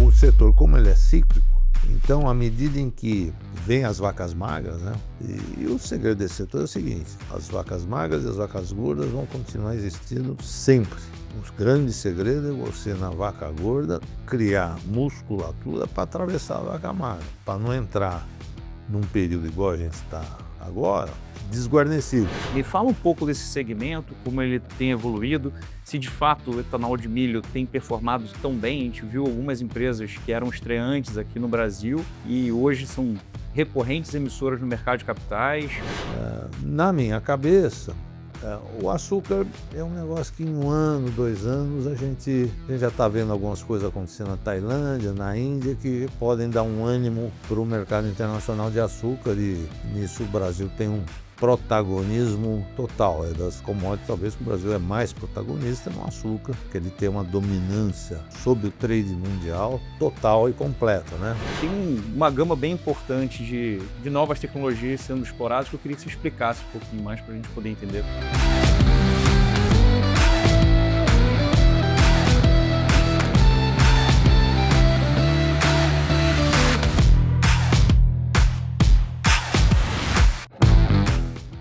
o setor, como ele é cíclico, então, à medida em que vem as vacas magras, né? E o segredo desse setor é o seguinte: as vacas magras e as vacas gordas vão continuar existindo sempre. O grande segredo é você, na vaca gorda, criar musculatura para atravessar a vaca magra, para não entrar num período igual a gente está agora, desguarnecido. Me fala um pouco desse segmento, como ele tem evoluído, se de fato o etanol de milho tem performado tão bem. A gente viu algumas empresas que eram estreantes aqui no Brasil e hoje são recorrentes emissoras no mercado de capitais. Na minha cabeça, o açúcar é um negócio que em 1 ano, 2 anos, a gente já está vendo algumas coisas acontecendo na Tailândia, na Índia, que podem dar um ânimo para o mercado internacional de açúcar, e nisso o Brasil tem um protagonismo total. É das commodities, talvez que o Brasil é mais protagonista no açúcar, porque ele tem uma dominância sobre o trade mundial total e completa, né? Tem uma gama bem importante de novas tecnologias sendo exploradas que eu queria que você explicasse um pouquinho mais para a gente poder entender.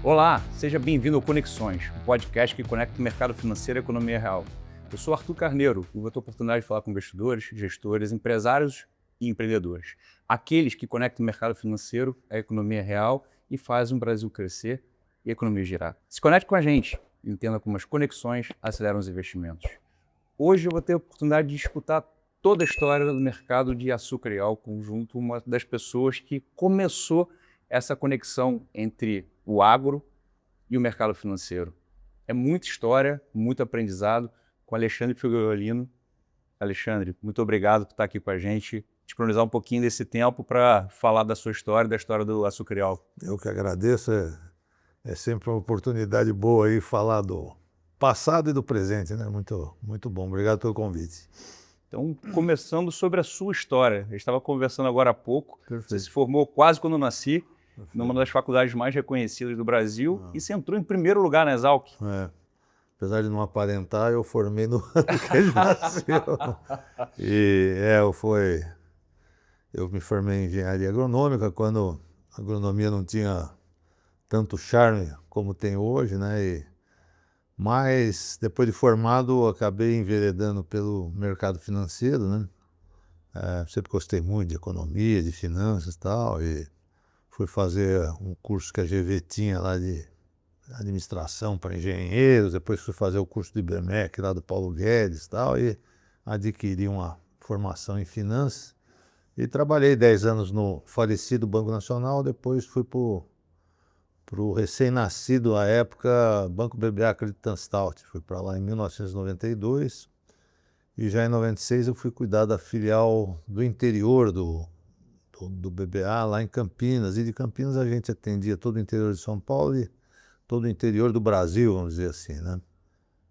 Olá, seja bem-vindo ao Conexões, um podcast que conecta o mercado financeiro e a economia real. Eu sou Arthur Carneiro e vou ter a oportunidade de falar com investidores, gestores, empresários e empreendedores. Aqueles que conectam o mercado financeiro à economia real e fazem o Brasil crescer e a economia girar. Se conecte com a gente e entenda como as conexões aceleram os investimentos. Hoje eu vou ter a oportunidade de escutar toda a história do mercado de açúcar e álcool junto uma das pessoas que começou essa conexão entre o agro e o mercado financeiro. É muita história, muito aprendizado com Alexandre Figueiredo. Alexandre, muito obrigado por estar aqui com a gente, disponibilizar um pouquinho desse tempo para falar da sua história, da história do açúcar e álcool. Eu que agradeço, é sempre uma oportunidade boa aí falar do passado e do presente, né? Muito, muito bom. Obrigado pelo convite. Então, começando sobre a sua história, eu estava conversando agora há pouco, Perfeito. Você se formou quase quando eu nasci, numa das faculdades mais reconhecidas do Brasil, e você entrou em primeiro lugar na Exalc. Apesar de não aparentar, eu formei no ano que ele nasceu. Eu me formei em engenharia agronômica quando a agronomia não tinha tanto charme como tem hoje, né? Mas depois de formado, eu acabei enveredando pelo mercado financeiro, né? Sempre gostei muito de economia, de finanças e tal, e fui fazer um curso que a GV tinha lá de administração para engenheiros, depois fui fazer o curso de IBMEC lá do Paulo Guedes e tal, e adquiri uma formação em finanças e trabalhei 10 anos no falecido Banco Nacional, depois fui para o recém-nascido à época Banco BBA Creditanstalt, fui para lá em 1992 e já em 96 eu fui cuidar da filial do interior do BBA lá em Campinas, e de Campinas a gente atendia todo o interior de São Paulo e todo o interior do Brasil, vamos dizer assim, né?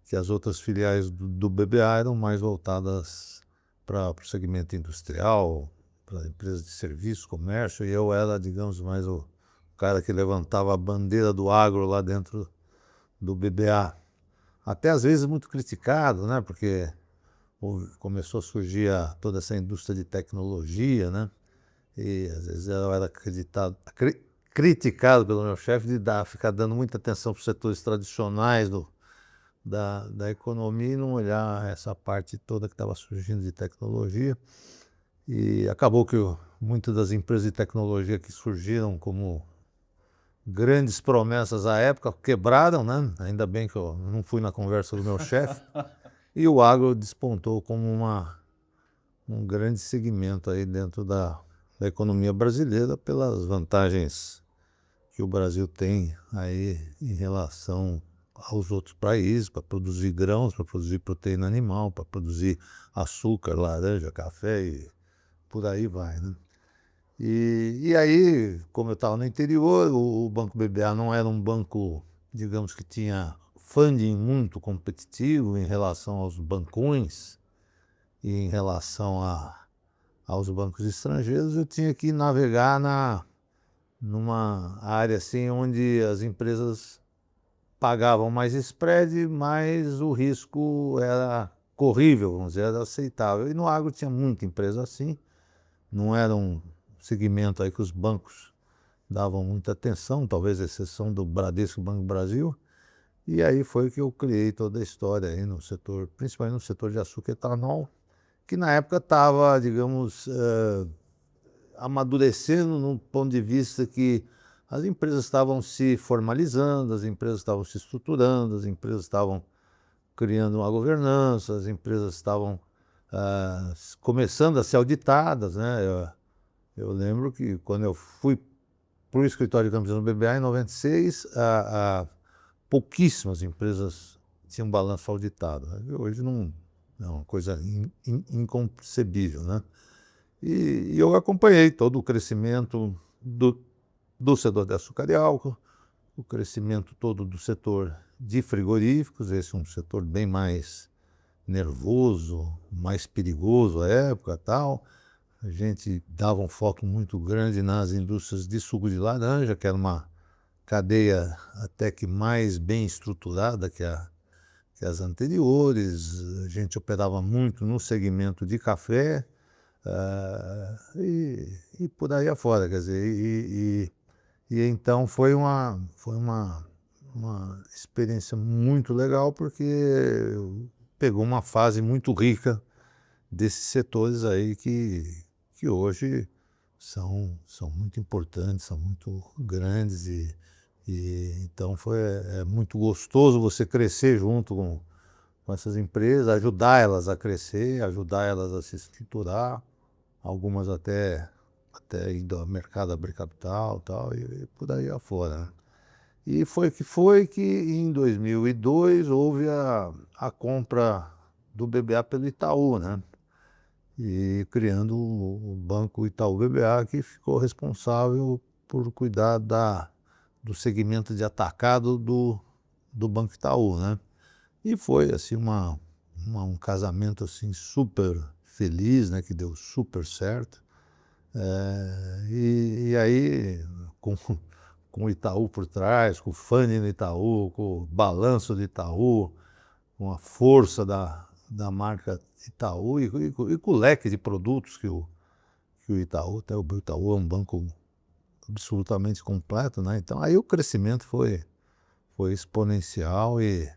Que as outras filiais do BBA eram mais voltadas para o segmento industrial, para empresas de serviço, comércio, e eu era, digamos, mais o cara que levantava a bandeira do agro lá dentro do BBA. Até às vezes muito criticado, né? Porque começou a surgir toda essa indústria de tecnologia, né? E às vezes eu era criticado pelo meu chefe de ficar dando muita atenção para os setores tradicionais da economia e não olhar essa parte toda que estava surgindo de tecnologia. E acabou que muitas das empresas de tecnologia que surgiram como grandes promessas à época quebraram, né? Ainda bem que eu não fui na conversa do meu chefe. E o agro despontou como um grande segmento aí dentro da economia brasileira pelas vantagens que o Brasil tem aí em relação aos outros países, para produzir grãos, para produzir proteína animal, para produzir açúcar, laranja, café e por aí vai, né? E aí, como eu estava no interior, o Banco BBA não era um banco, digamos, que tinha funding muito competitivo em relação aos bancões e em relação aos bancos estrangeiros. Eu tinha que navegar numa área assim onde as empresas pagavam mais spread, mas o risco era corrível, vamos dizer, era aceitável. E no agro tinha muita empresa assim, não era um segmento aí que os bancos davam muita atenção, talvez à exceção do Bradesco Banco do Brasil. E aí foi que eu criei toda a história aí no setor, principalmente no setor de açúcar e etanol, que na época estava, digamos, amadurecendo no ponto de vista que as empresas estavam se formalizando, as empresas estavam se estruturando, as empresas estavam criando uma governança, as empresas estavam começando a ser auditadas, né? Eu lembro que quando eu fui para o escritório de Campinas no BBA em 96, pouquíssimas empresas tinham balanço auditado, né? Hoje não é uma coisa inconcebível, né? E eu acompanhei todo o crescimento do setor de açúcar e álcool, o crescimento todo do setor de frigoríficos, esse é um setor bem mais nervoso, mais perigoso à época tal. A gente dava um foco muito grande nas indústrias de suco de laranja, que era uma cadeia até que mais bem estruturada que as anteriores. A gente operava muito no segmento de café, e por aí afora, quer dizer, e então foi uma experiência muito legal, porque pegou uma fase muito rica desses setores aí que hoje são muito importantes, são muito grandes, e então é muito gostoso você crescer junto com essas empresas, ajudar elas a crescer, ajudar elas a se estruturar, algumas até indo ao mercado abrir capital tal, e por aí afora, né? E foi que em 2002 houve a compra do BBA pelo Itaú, né? E criando o Banco Itaú BBA, que ficou responsável por cuidar do segmento de atacado do Banco Itaú, né? E foi assim um casamento assim super feliz, né? Que deu super certo. E aí, com o Itaú por trás, com o funding do Itaú, com o balanço do Itaú, com a força da marca Itaú e com o leque de produtos que o Itaú, até o Itaú é um banco absolutamente completo, né? Então aí o crescimento foi exponencial, e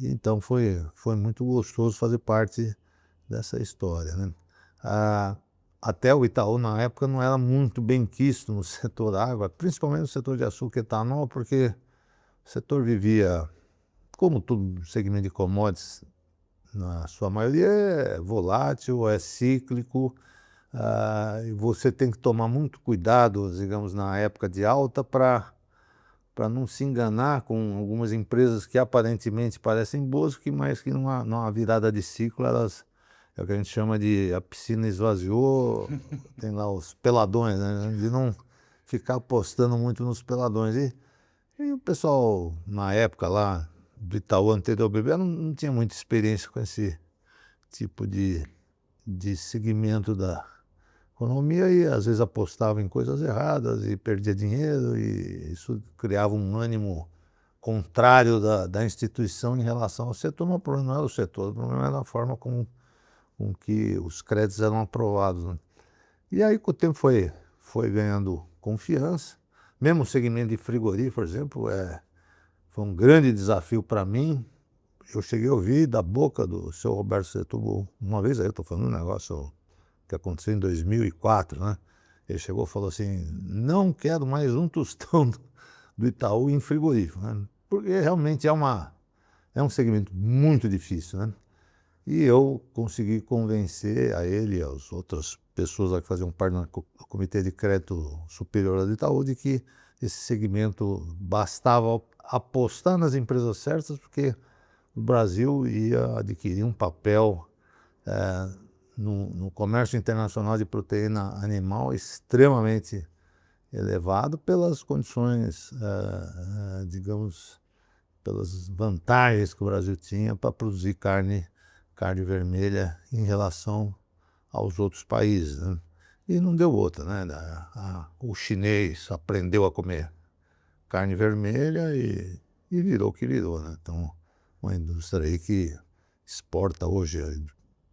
então foi muito gostoso fazer parte dessa história, né? Até o Itaú, na época, não era muito bem quisto no setor água, principalmente no setor de açúcar e etanol, porque o setor vivia, como todo segmento de commodities, na sua maioria é volátil, é cíclico, e você tem que tomar muito cuidado, digamos, na época de alta, para não se enganar com algumas empresas que aparentemente parecem boas, mas que numa virada de ciclo elas, é o que a gente chama de a piscina esvaziou, tem lá os peladões, né? De não ficar apostando muito nos peladões. E o pessoal, na época lá, do Itaú anterior ao BBA, não tinha muita experiência com esse tipo de segmento da economia, e às vezes apostava em coisas erradas e perdia dinheiro, e isso criava um ânimo contrário da instituição em relação ao setor. Mas o problema não era o setor, o problema era a forma com que os créditos eram aprovados, né? E aí, com o tempo, foi ganhando confiança. Mesmo o segmento de frigorífico, por exemplo, foi um grande desafio para mim. Eu cheguei a ouvir da boca do seu Roberto Setúbal, uma vez aí, eu estou falando um negócio que aconteceu em 2004, né? Ele chegou e falou assim: não quero mais um tostão do Itaú em frigorífico, né? Porque realmente é um segmento muito difícil, né? E eu consegui convencer a ele e as outras pessoas lá que faziam parte do Comitê de Crédito Superior do Itaú de que esse segmento bastava apostar nas empresas certas, porque o Brasil ia adquirir um papel no comércio internacional de proteína animal extremamente elevado pelas condições, digamos, pelas vantagens que o Brasil tinha para produzir carne vermelha em relação aos outros países, né? E não deu outra, né? O chinês aprendeu a comer carne vermelha e virou o que virou, né? Então, uma indústria aí que exporta hoje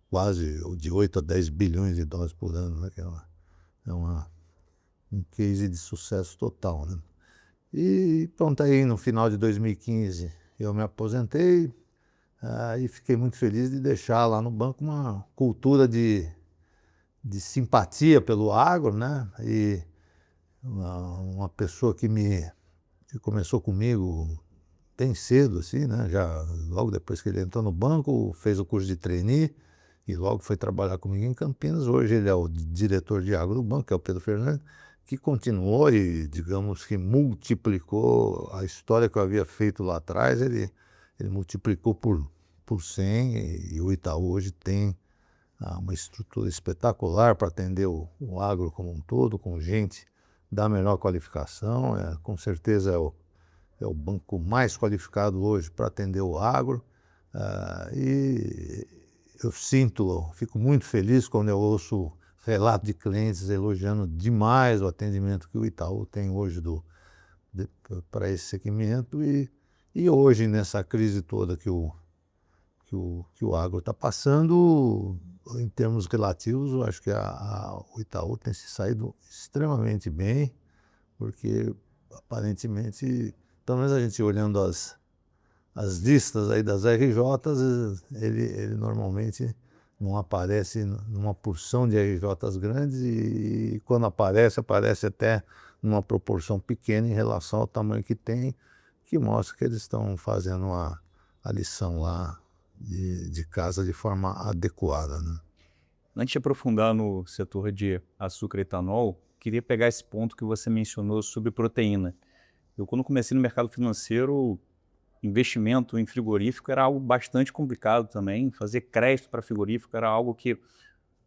quase de 8 a 10 bilhões de dólares por ano, né? Que um case de sucesso total, né? E pronto, aí no final de 2015 eu me aposentei, e fiquei muito feliz de deixar lá no banco uma cultura de simpatia pelo agro, né? E uma pessoa que começou comigo bem cedo, assim, né? Já logo depois que ele entrou no banco, fez o curso de trainee e logo foi trabalhar comigo em Campinas. Hoje ele é o diretor de agro do banco, que é o Pedro Fernandes, que continuou e, digamos que multiplicou a história que eu havia feito lá atrás, ele multiplicou por 100 e o Itaú hoje tem uma estrutura espetacular para atender o agro como um todo, com gente da melhor qualificação. Com certeza é o banco mais qualificado hoje para atender o agro. E eu fico muito feliz quando eu ouço relato de clientes elogiando demais o atendimento que o Itaú tem hoje para esse segmento. E hoje, nessa crise toda que o agro está passando, em termos relativos, eu acho que o Itaú tem se saído extremamente bem, porque aparentemente, pelo menos a gente olhando as listas aí das RJs, ele normalmente não aparece numa porção de RJs grandes e quando aparece até numa proporção pequena em relação ao tamanho que tem, que mostra que eles estão fazendo a lição lá de casa de forma adequada, né? Antes de aprofundar no setor de açúcar e etanol, queria pegar esse ponto que você mencionou sobre proteína. Eu, quando comecei no mercado financeiro, investimento em frigorífico era algo bastante complicado também. Fazer crédito para frigorífico era algo que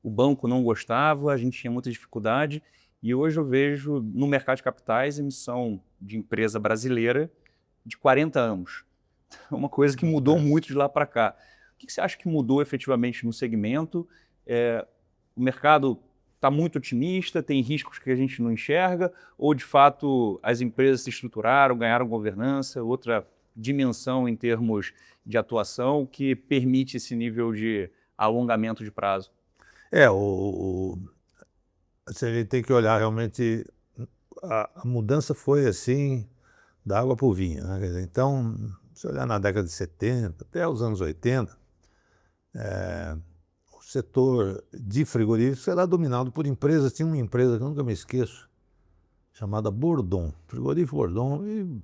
o banco não gostava, a gente tinha muita dificuldade. E hoje eu vejo no mercado de capitais emissão de empresa brasileira de 40 anos. É uma coisa que mudou muito de lá para cá. O que você acha que mudou efetivamente no segmento? O mercado está muito otimista, tem riscos que a gente não enxerga, ou de fato as empresas se estruturaram, ganharam governança, outra dimensão em termos de atuação que permite esse nível de alongamento de prazo? A gente tem que olhar realmente, a mudança foi assim, da água para o vinho, né? Quer dizer, então, se olhar na década de 70 até os anos 80, o setor de frigoríficos era dominado por empresas. Tinha uma empresa que eu nunca me esqueço, chamada Bordon, Frigorífico Bordon, e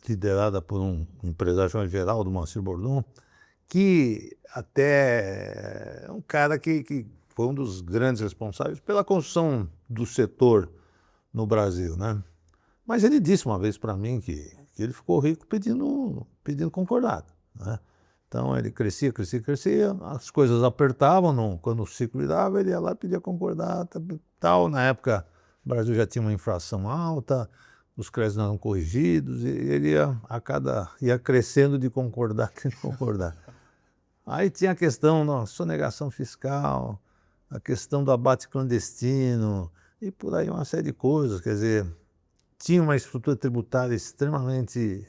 liderada por um empresário chamado Geraldo Moacir Bordon, que até é um cara que foi um dos grandes responsáveis pela construção do setor no Brasil, né? Mas ele disse uma vez para mim que ele ficou rico pedindo concordado, né? Então ele crescia, as coisas apertavam, quando o ciclo virava, ele ia lá e pedia concordata, tal. Na época, o Brasil já tinha uma inflação alta, os créditos não eram corrigidos, e ele ia crescendo de concordata em concordata. Aí tinha a questão da sonegação fiscal, a questão do abate clandestino, e por aí uma série de coisas. Quer dizer, tinha uma estrutura tributária extremamente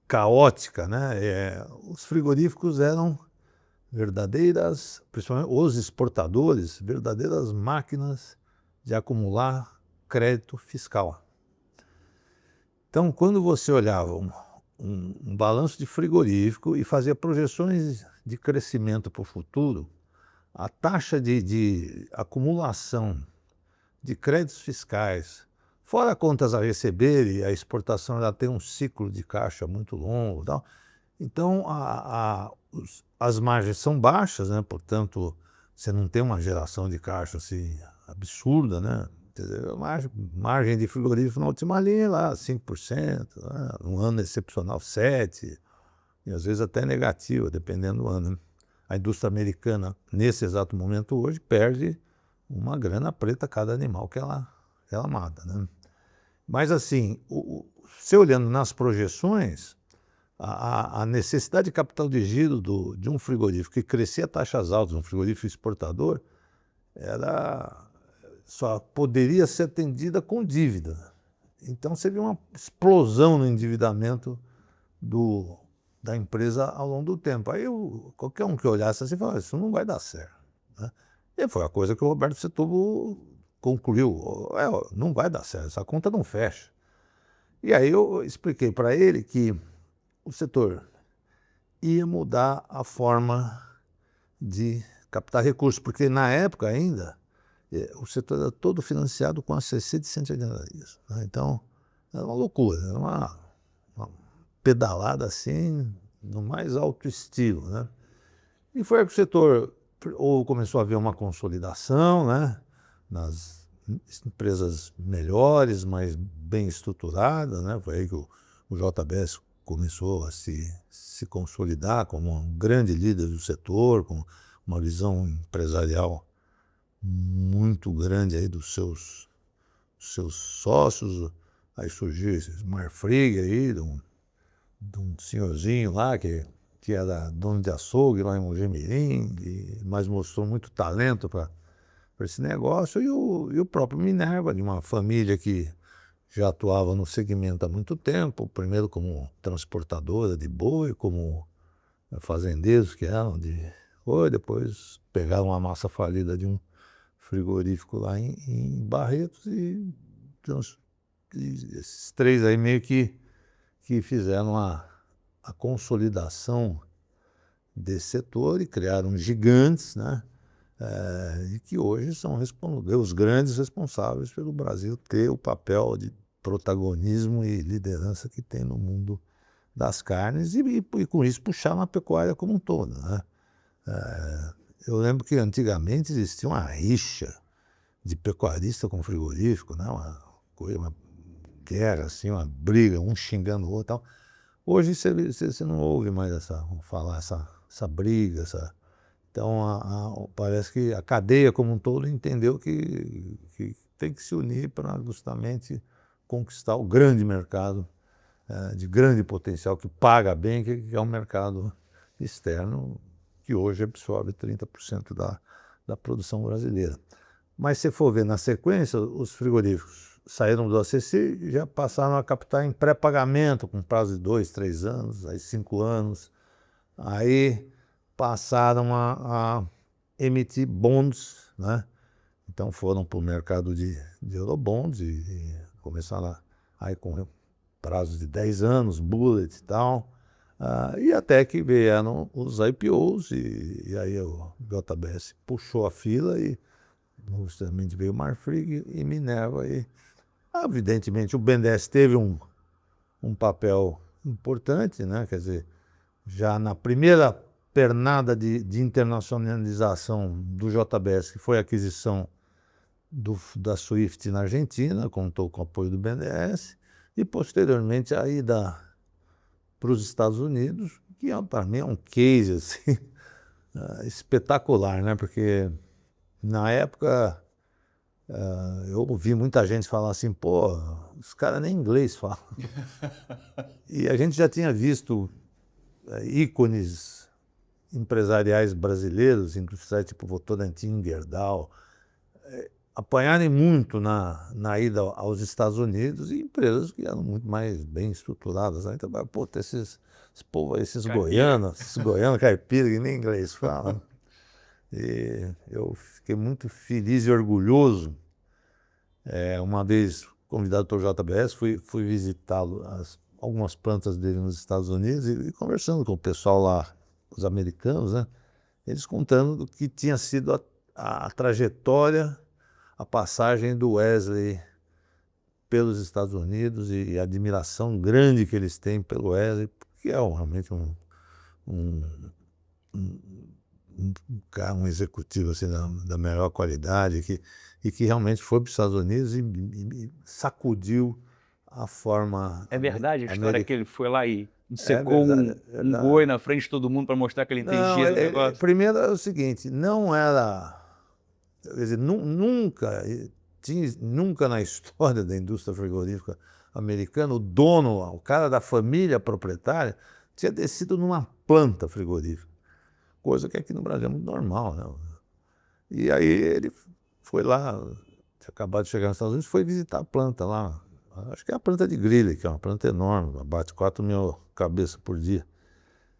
caótica, né? Os frigoríficos eram principalmente os exportadores, verdadeiras máquinas de acumular crédito fiscal. Então, quando você olhava um balanço de frigorífico e fazia projeções de crescimento para o futuro, a taxa de acumulação de créditos fiscais, fora contas a receber, e a exportação ela tem um ciclo de caixa muito longo, tal. Então as margens são baixas, né? Portanto, você não tem uma geração de caixa assim absurda, né? Quer dizer, a margem de frigorífico na última linha é lá 5%, né? Um ano excepcional 7%, e às vezes até negativa, dependendo do ano, né? A indústria americana, nesse exato momento hoje, perde uma grana preta a cada animal que ela mata, né? Mas assim, se olhando nas projeções, a necessidade de capital de giro de um frigorífico que crescia a taxas altas, um frigorífico exportador, só poderia ser atendida com dívida. Então você viu uma explosão no endividamento do da empresa ao longo do tempo. Aí qualquer um que olhasse assim falava, isso não vai dar certo, né? E foi a coisa que o Roberto Setúbal concluiu, não vai dar certo, essa conta não fecha. E aí eu expliquei para ele que o setor ia mudar a forma de captar recursos, porque na época ainda o setor era todo financiado com a CC de 180 dias, né? Então era uma loucura, era uma pedalada assim, no mais alto estilo, né? E foi aí que o setor ou começou a haver uma consolidação, né, nas empresas melhores, mais bem estruturadas, né? Foi aí que o JBS começou a se consolidar como um grande líder do setor, com uma visão empresarial muito grande aí dos seus sócios. Aí surgiu esse Marfrig aí, de um senhorzinho lá que era dono de açougue lá em Mojimirim, mas mostrou muito talento para esse negócio, e o próprio Minerva, de uma família que já atuava no segmento há muito tempo, primeiro como transportadora de boi, como fazendeiros que eram de boi, depois pegaram uma massa falida de um frigorífico lá em Barretos e esses três aí meio que fizeram a consolidação desse setor e criaram gigantes, né? E que hoje são os grandes responsáveis pelo Brasil ter o papel de protagonismo e liderança que tem no mundo das carnes e com isso puxar uma pecuária como um todo, né? Eu lembro que antigamente existia uma rixa de pecuarista com frigorífico, né? Uma guerra, assim, uma briga, um xingando o outro e tal. Hoje você não ouve mais falar essa briga, então parece que a cadeia como um todo entendeu que tem que se unir para justamente conquistar o grande mercado de grande potencial, que paga bem, que é o mercado externo, que hoje absorve 30% da produção brasileira. Mas se for ver na sequência, os frigoríficos saíram do ACC e já passaram a captar em pré-pagamento, com prazo de 2, 3 anos, aí 5 anos. Aí passaram a emitir bonds, né? Então foram para o mercado de eurobonds e começaram aí com prazos de 10 anos, bullet e tal. E até que vieram os IPOs e aí o JBS puxou a fila e justamente veio o Marfrig e Minerva. E, evidentemente, o BNDES teve um papel importante, né? Quer dizer, já na primeira pernada de internacionalização do JBS, que foi a aquisição da Swift na Argentina, contou com o apoio do BNDES, e posteriormente a ida para os Estados Unidos, que para mim é um case assim, espetacular, né? Porque na época eu ouvi muita gente falar assim, pô, os caras nem inglês falam. E a gente já tinha visto ícones empresariais brasileiros, industriais tipo Votorantim, Gerdau, apanharem muito na ida aos Estados Unidos, e empresas que eram muito mais bem estruturadas, né? Então, pô, esses povo, esses goianos caipira, que nem inglês falam. E eu fiquei muito feliz e orgulhoso. Uma vez convidado pelo JBS, fui visitá-lo, algumas plantas dele nos Estados Unidos, e conversando com o pessoal lá, os americanos, né? Eles contando do que tinha sido a trajetória, a passagem do Wesley pelos Estados Unidos e a admiração grande que eles têm pelo Wesley, que é realmente um executivo assim, da melhor qualidade, e que realmente foi para os Estados Unidos e sacudiu a forma. É verdade a história que ele foi lá e secou verdade. um boi na frente de todo mundo para mostrar que ele entendia do negócio? Primeiro é o seguinte, não era. Quer dizer, nunca na história da indústria frigorífica americana, o cara da família proprietária, tinha descido numa planta frigorífica, coisa que aqui no Brasil é muito normal, né? E aí ele foi lá, tinha acabado de chegar nos Estados Unidos, foi visitar a planta lá, acho que é a planta de Greeley, que é uma planta enorme, bate 4 mil cabeças por dia.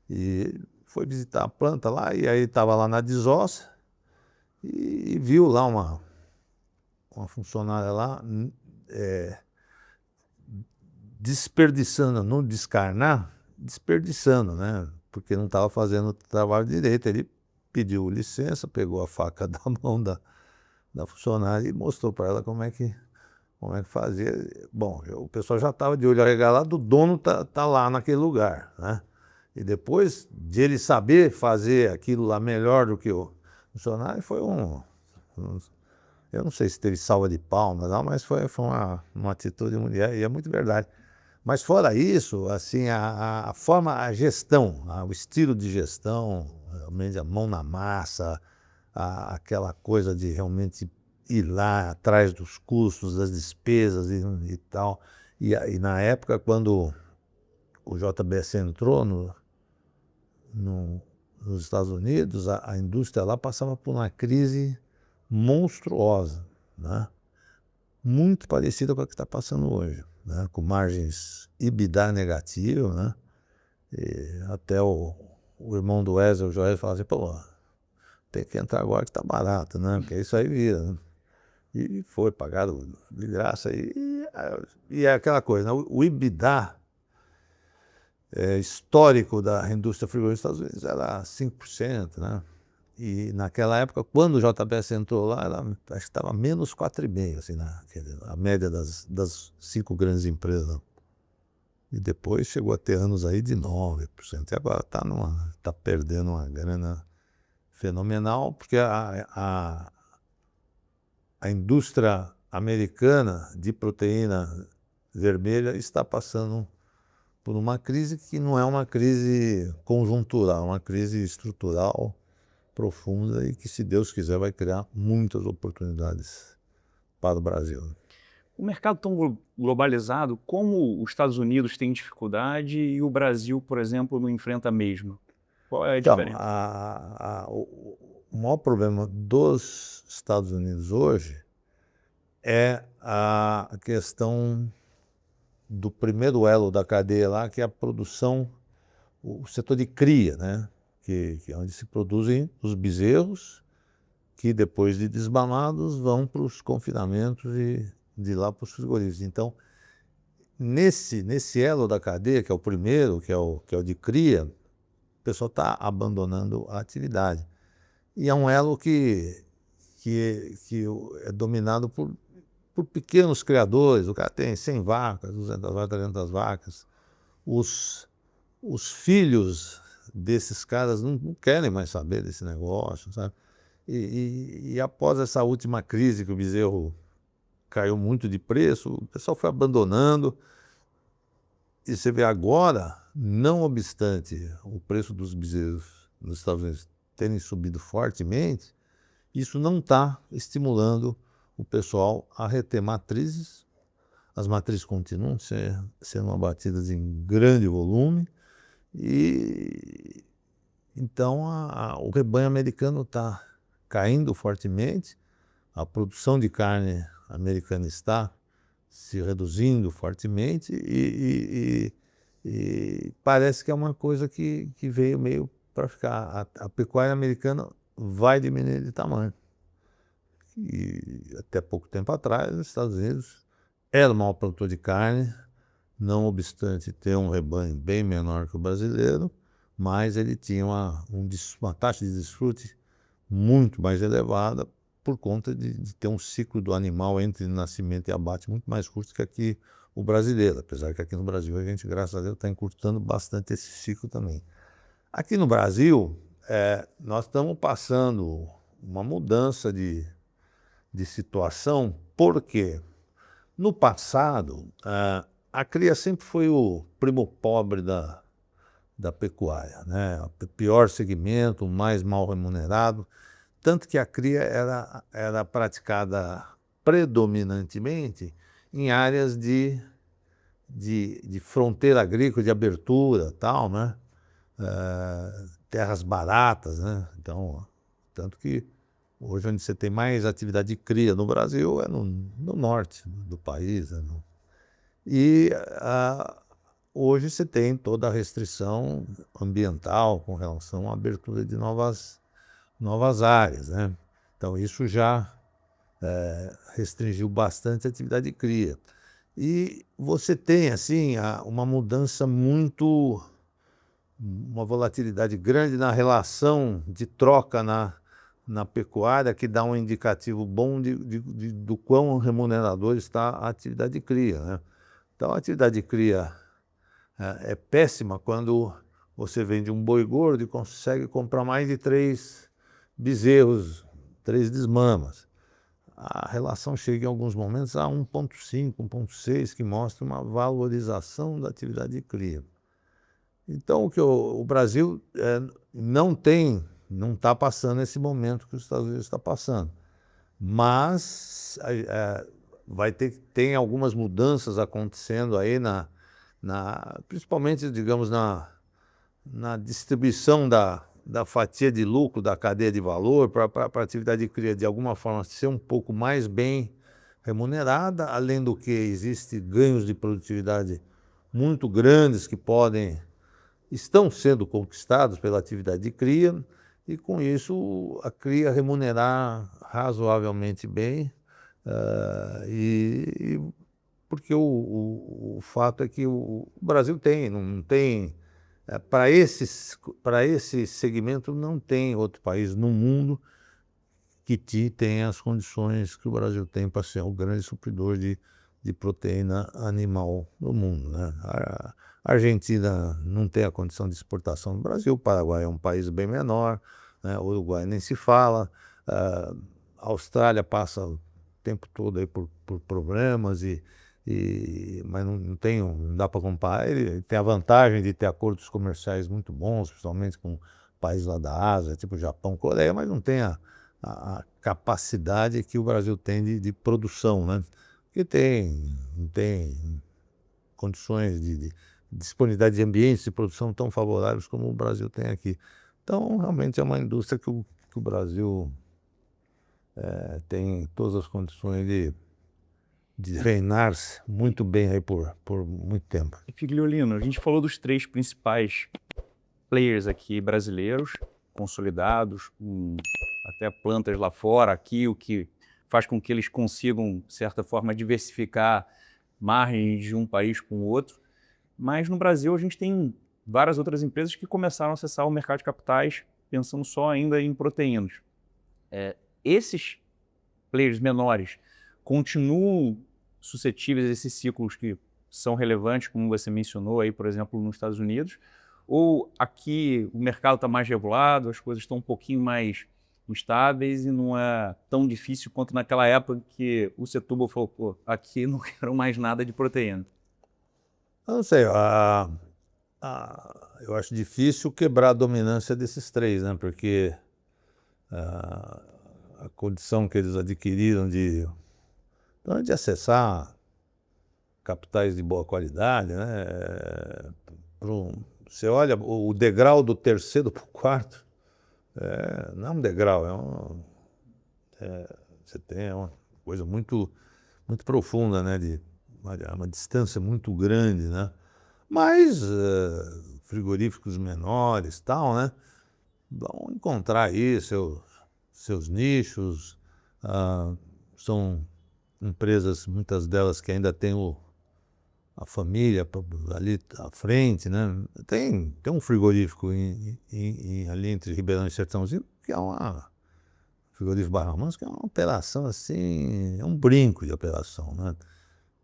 E foi visitar a planta lá, e aí estava lá na desossa e viu lá uma funcionária lá desperdiçando, não descarnar, desperdiçando, né? Porque não estava fazendo o trabalho direito. Ele pediu licença, pegou a faca da mão da funcionária e mostrou para ela como é que fazia. Bom, o pessoal já estava de olho arregalado, o dono tá lá naquele lugar, né? E depois de ele saber fazer aquilo lá melhor do que o funcionário, foi eu não sei se teve salva de palmas, não, mas foi uma atitude muito, e é muito verdade. Mas fora isso, assim, a forma, a gestão, o estilo de gestão, realmente a mão na massa, aquela coisa de realmente ir lá atrás dos custos, das despesas e tal. E na época, quando o JBS entrou nos Estados Unidos, a indústria lá passava por uma crise monstruosa, né? Muito parecida com a que está passando hoje, né? Com margens EBITDA negativo, né? E até o irmão do Wesley, o Joel, fala assim, pô, tem que entrar agora que está barato, né? Porque isso aí vira, né? E foi pagado de graça. E é aquela coisa, né? O EBITDA histórico da indústria frigorífica dos Estados Unidos era 5%, né? E naquela época, quando o JBS entrou lá, acho que estava menos 4,5%, assim, a média das 5 grandes empresas. E depois chegou a ter anos aí de 9%. E agora está perdendo uma grana fenomenal, porque a indústria americana de proteína vermelha está passando por uma crise que não é uma crise conjuntural, é uma crise estrutural profunda e que, se Deus quiser, vai criar muitas oportunidades para o Brasil. O mercado tão globalizado, como os Estados Unidos têm dificuldade e o Brasil, por exemplo, não enfrenta a mesma? Qual é a Então, diferença? o maior problema dos Estados Unidos hoje é a questão do primeiro elo da cadeia lá, que é a produção, o setor de cria, né? Que é onde se produzem os bezerros, que depois de desmamados vão para os confinamentos e de lá para os frigoríficos. Então, nesse elo da cadeia, que é o primeiro, que é o de cria, o pessoal está abandonando a atividade. E é um elo que é dominado por pequenos criadores. O cara tem 100 vacas, 200 vacas, 300 vacas. Os filhos desses caras não querem mais saber desse negócio, sabe? E após essa última crise, que o bezerro caiu muito de preço, o pessoal foi abandonando. E você vê agora, não obstante o preço dos bezerros nos Estados Unidos terem subido fortemente, isso não está estimulando o pessoal a reter matrizes. As matrizes continuam sendo abatidas em grande volume e então o rebanho americano está caindo fortemente, a produção de carne americana está se reduzindo fortemente e parece que é uma coisa que veio meio para ficar. A pecuária americana vai diminuir de tamanho. E até pouco tempo atrás, os Estados Unidos era o maior produtor de carne, não obstante ter um rebanho bem menor que o brasileiro, mas ele tinha uma taxa de desfrute muito mais elevada por conta de ter um ciclo do animal entre nascimento e abate muito mais curto que aqui o brasileiro, apesar que aqui no Brasil a gente, graças a Deus, está encurtando bastante esse ciclo também. Aqui no Brasil, nós estamos passando uma mudança de situação, porque no passado a cria sempre foi o primo pobre da pecuária, né? O pior segmento, o mais mal remunerado, tanto que a cria era praticada predominantemente em áreas de fronteira agrícola, de abertura, tal, né? Terras baratas, né? Então, tanto que hoje onde você tem mais atividade de cria no Brasil é no norte do país, né? E hoje você tem toda a restrição ambiental com relação à abertura de novas áreas, né? Então isso já restringiu bastante a atividade de cria. E você tem assim uma mudança uma volatilidade grande na relação de troca na pecuária, que dá um indicativo bom do quão remunerador está a atividade de cria, né? Então a atividade de cria é péssima quando você vende um boi gordo e consegue comprar mais de 3 bezerros, 3 desmamas. A relação chega em alguns momentos a 1,5, 1,6, que mostra uma valorização da atividade de cria. Então, o Brasil não está passando esse momento que os Estados Unidos está passando. Mas tem algumas mudanças acontecendo aí, principalmente, digamos, na distribuição da fatia de lucro da cadeia de valor para a atividade de cria, de alguma forma, ser um pouco mais bem remunerada, além do que existem ganhos de produtividade muito grandes que estão sendo conquistados pela atividade de cria, e com isso a cria remunerar razoavelmente bem, porque o fato é que o Brasil não tem, para esse segmento, não tem outro país no mundo que tenha as condições que o Brasil tem para ser um grande supridor de proteína animal no mundo, né? A Argentina não tem a condição de exportação do Brasil, o Paraguai é um país bem menor, né? O Uruguai nem se fala, a Austrália passa o tempo todo aí por problemas, mas não dá para comparar. Ele tem a vantagem de ter acordos comerciais muito bons, principalmente com países lá da Ásia, tipo Japão, Coreia, mas não tem a capacidade que o Brasil tem de produção, né? Porque não tem condições de disponibilidade de ambientes de produção tão favoráveis como o Brasil tem aqui. Então, realmente é uma indústria que o Brasil tem todas as condições de reinar-se muito bem aí por muito tempo. E Figliolino, a gente falou dos 3 principais players aqui brasileiros, consolidados, até plantas lá fora, aqui, o que faz com que eles consigam, de certa forma, diversificar margens de um país com o outro. Mas no Brasil a gente tem várias outras empresas que começaram a acessar o mercado de capitais pensando só ainda em proteínas. Esses players menores continuam suscetíveis a esses ciclos que são relevantes, como você mencionou aí, por exemplo, nos Estados Unidos, ou aqui o mercado está mais regulado, as coisas estão um pouquinho mais instáveis e não é tão difícil quanto naquela época que o Setúbal falou, pô, aqui não quero mais nada de proteína? Eu não sei, eu acho difícil quebrar a dominância desses 3, né? Porque a condição que eles adquiriram de acessar capitais de boa qualidade, né? Você olha o degrau do terceiro para o quarto, não é um degrau, você tem uma coisa muito, muito profunda, né? Uma distância muito grande, né? Mas frigoríficos menores, tal, né? Vão encontrar aí seus nichos. São empresas, muitas delas, que ainda têm a família ali à frente, né? Tem um frigorífico ali entre Ribeirão e Sertãozinho, que é frigorífico Barra Mansa, que é uma operação assim, é um brinco de operação, né?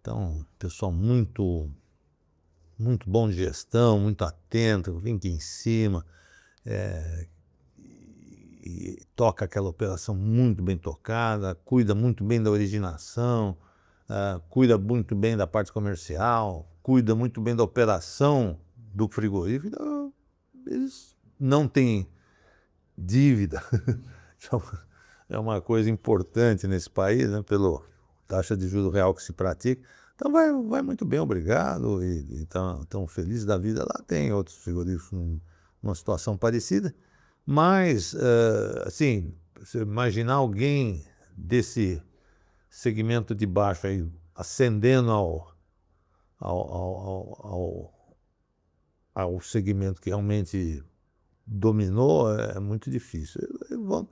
Então, pessoal muito bom de gestão, muito atento, vem aqui em cima, e toca aquela operação muito bem tocada, cuida muito bem da originação, cuida muito bem da parte comercial, cuida muito bem da operação do frigorífico. Então, eles não têm dívida. É uma coisa importante nesse país, né, pela taxa de juros real que se pratica. Então vai muito bem, obrigado, e tão feliz da vida. Lá tem outros frigoríficos numa situação parecida, mas, assim, você imaginar alguém desse segmento de baixo aí ascendendo ao segmento que realmente dominou, é muito difícil. Vão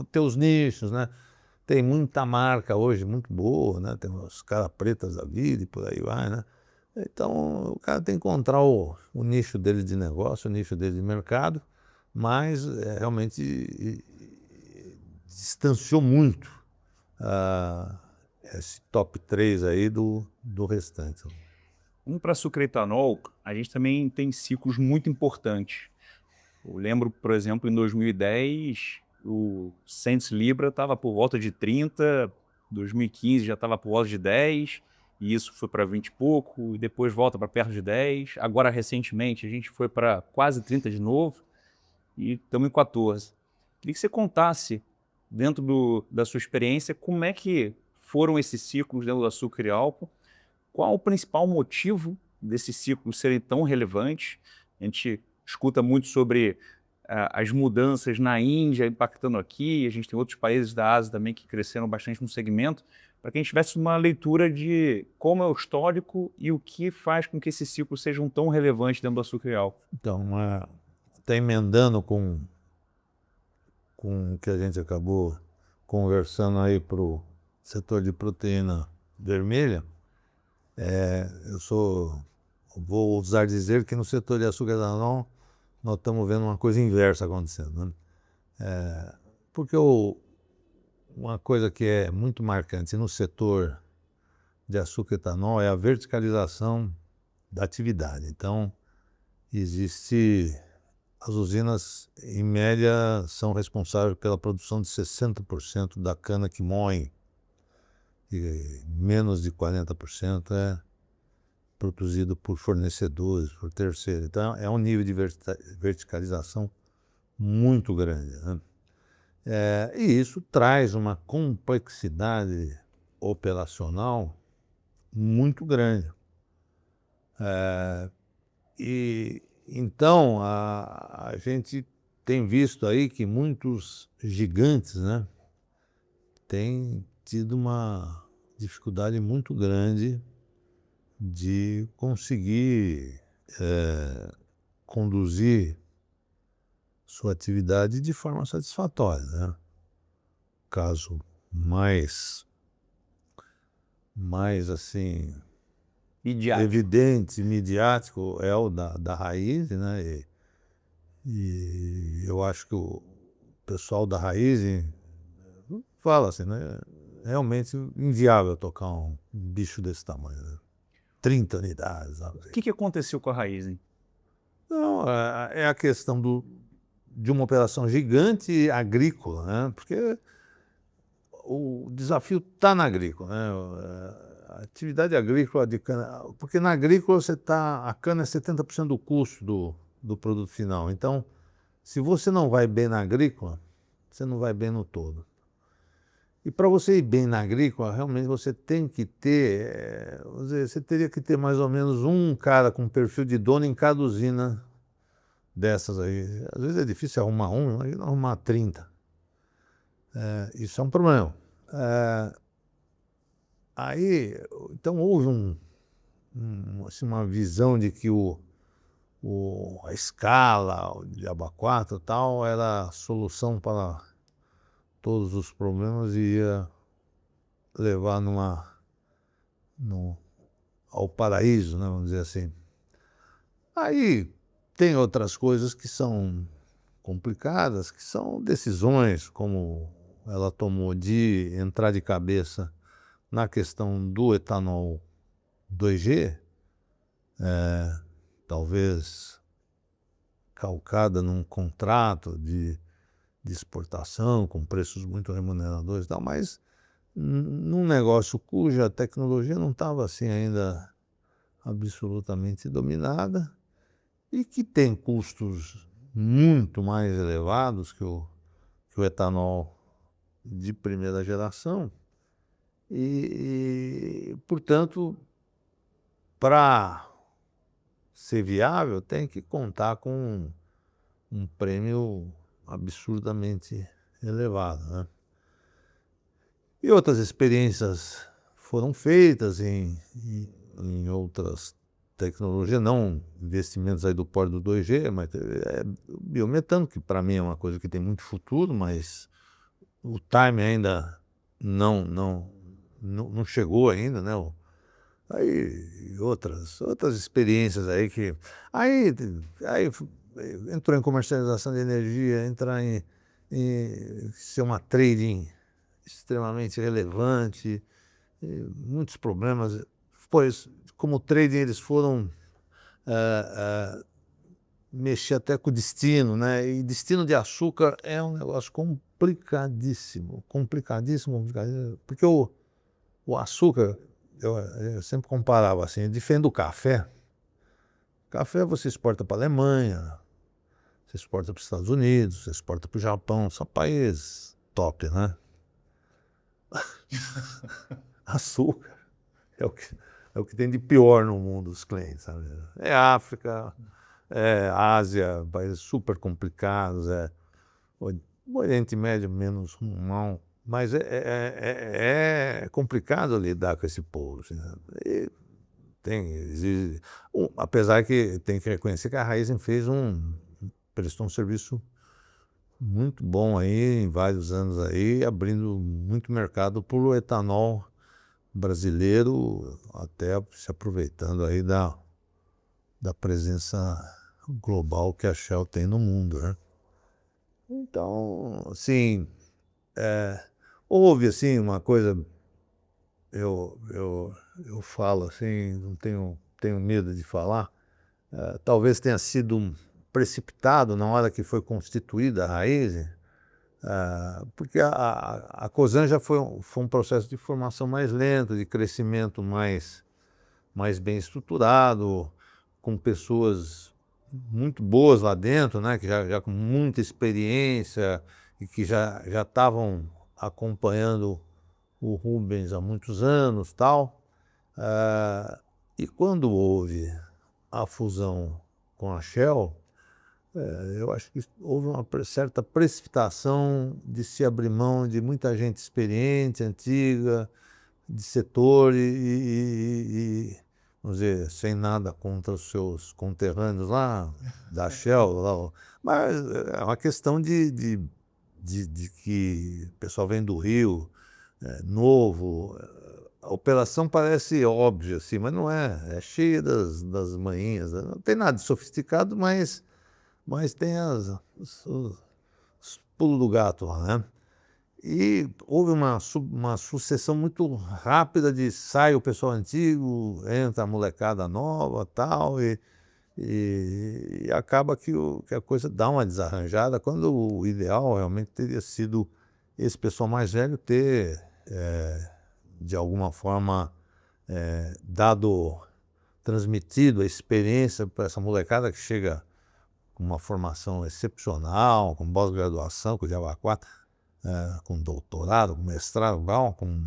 ter os nichos, né? Tem muita marca hoje muito boa, né? Tem os caras pretas da vida e por aí vai, né? Então, o cara tem que encontrar o nicho dele de negócio, o nicho dele de mercado, mas realmente distanciou muito esse top 3 aí do restante. Para açúcar e etanol, a gente também tem ciclos muito importantes. Eu lembro, por exemplo, em 2010, o Cents Libra estava por volta de 30, 2015 já estava por volta de 10, e isso foi para 20 e pouco, e depois volta para perto de 10. Agora, recentemente, a gente foi para quase 30 de novo, e estamos em 14. Queria que você contasse, dentro da sua experiência, como é que foram esses ciclos dentro do açúcar e álcool, qual o principal motivo desses ciclos serem tão relevantes. A gente escuta muito sobre as mudanças na Índia impactando aqui, a gente tem outros países da Ásia também que cresceram bastante no segmento, para que a gente tivesse uma leitura de como é o histórico e o que faz com que esses ciclos sejam tão relevantes dentro do açúcar e álcool. Então, até emendando com o que a gente acabou conversando aí para o setor de proteína vermelha, vou ousar dizer que no setor de açúcar e etanol nós estamos vendo uma coisa inversa acontecendo, né? Porque uma coisa que é muito marcante no setor de açúcar e etanol é a verticalização da atividade. Então, as usinas, em média, são responsáveis pela produção de 60% da cana que moem, e menos de 40% é produzido por fornecedores, por terceiros. Então, é um nível de verticalização muito grande, né? E isso traz uma complexidade operacional muito grande. E então a gente tem visto aí que muitos gigantes, né, têm tido uma dificuldade muito grande de conseguir conduzir sua atividade de forma satisfatória, né? Caso mais assim Midiático. evidente, midiático, é o da Raiz, né? E eu acho que o pessoal da Raiz fala assim, né? Realmente inviável tocar um bicho desse tamanho, né? 30 unidades, sabe? O que aconteceu com a Raizen? Não, é a questão de uma operação gigante agrícola, né? Porque o desafio está na agrícola, né? A atividade agrícola de cana, porque na agrícola a cana é 70% do custo do produto final. Então, se você não vai bem na agrícola, você não vai bem no todo. E para você ir bem na agrícola, realmente você tem que ter, vamos dizer, você teria que ter mais ou menos um cara com perfil de dono em cada usina dessas aí. Às vezes é difícil arrumar imagina arrumar 30. Isso é um problema. Aí, então houve assim, uma visão de que a escala de Aba 4 e tal era a solução para todos os problemas e ia levar ao paraíso, né, vamos dizer assim. Aí tem outras coisas que são complicadas, que são decisões, como ela tomou de entrar de cabeça na questão do etanol 2G, talvez calcada num contrato de exportação com preços muito remuneradores e tal, mas num negócio cuja tecnologia não estava assim ainda absolutamente dominada e que tem custos muito mais elevados que o etanol de primeira geração portanto, para ser viável, tem que contar com um prêmio absurdamente elevado, né? E outras experiências foram feitas em outras tecnologia, não investimentos aí do Porto do 2G, mas o biometano, que para mim é uma coisa que tem muito futuro, mas o time ainda não chegou ainda, né? Aí outras experiências aí que aí entrou em comercialização de energia, entrar em ser uma trading extremamente relevante, muitos problemas, pois como trading eles foram mexer até com o destino, né? E destino de açúcar é um negócio complicadíssimo, porque o açúcar, eu sempre comparava assim, diferente do café. Café você exporta para a Alemanha, você exporta para os Estados Unidos, você exporta para o Japão, são países top, né? Açúcar é o que tem de pior no mundo dos clientes, sabe? É África, é Ásia, países super complicados, o Oriente Médio menos mal, mas é complicado lidar com esse povo, assim, né? E exige, apesar que tem que reconhecer que a Raízen prestou um serviço muito bom aí, em vários anos aí, abrindo muito mercado para o etanol brasileiro, até se aproveitando aí da presença global que a Shell tem no mundo, né? Então, assim, houve assim uma coisa, eu falo assim, não tenho medo de falar, talvez tenha sido precipitado na hora que foi constituída a Raízen, porque a Cosan já foi um processo de formação mais lento, de crescimento mais bem estruturado, com pessoas muito boas lá dentro, né, que já com muita experiência e que já estavam acompanhando o Rubens há muitos anos, tal. E quando houve a fusão com a Shell, eu acho que houve uma certa precipitação de se abrir mão de muita gente experiente, antiga, de setor vamos dizer, sem nada contra os seus conterrâneos lá, da Shell, lá, mas é uma questão de que o pessoal vem do Rio, novo. A operação parece óbvia, assim, mas não é. É cheia das manhinhas, né? Não tem nada de sofisticado, mas tem os pulos do gato lá, né? E houve uma sucessão muito rápida de sai o pessoal antigo, entra a molecada nova, tal, e acaba que a coisa dá uma desarranjada, quando o ideal realmente teria sido esse pessoal mais velho ter, de alguma forma, transmitido a experiência para essa molecada que chega com uma formação excepcional, com pós-graduação, com Java 4, com doutorado, com mestrado, com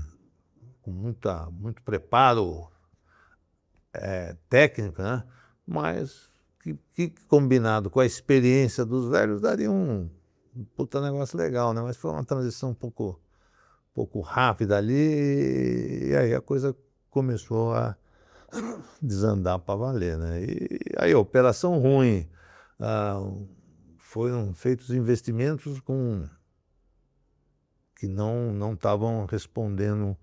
muito preparo técnico, né? Mas que combinado com a experiência dos velhos daria um puta negócio legal, né? Mas foi uma transição um pouco rápida ali, e aí a coisa começou a desandar para valer, né? E aí a operação ruim, foram feitos investimentos que não estavam respondendo,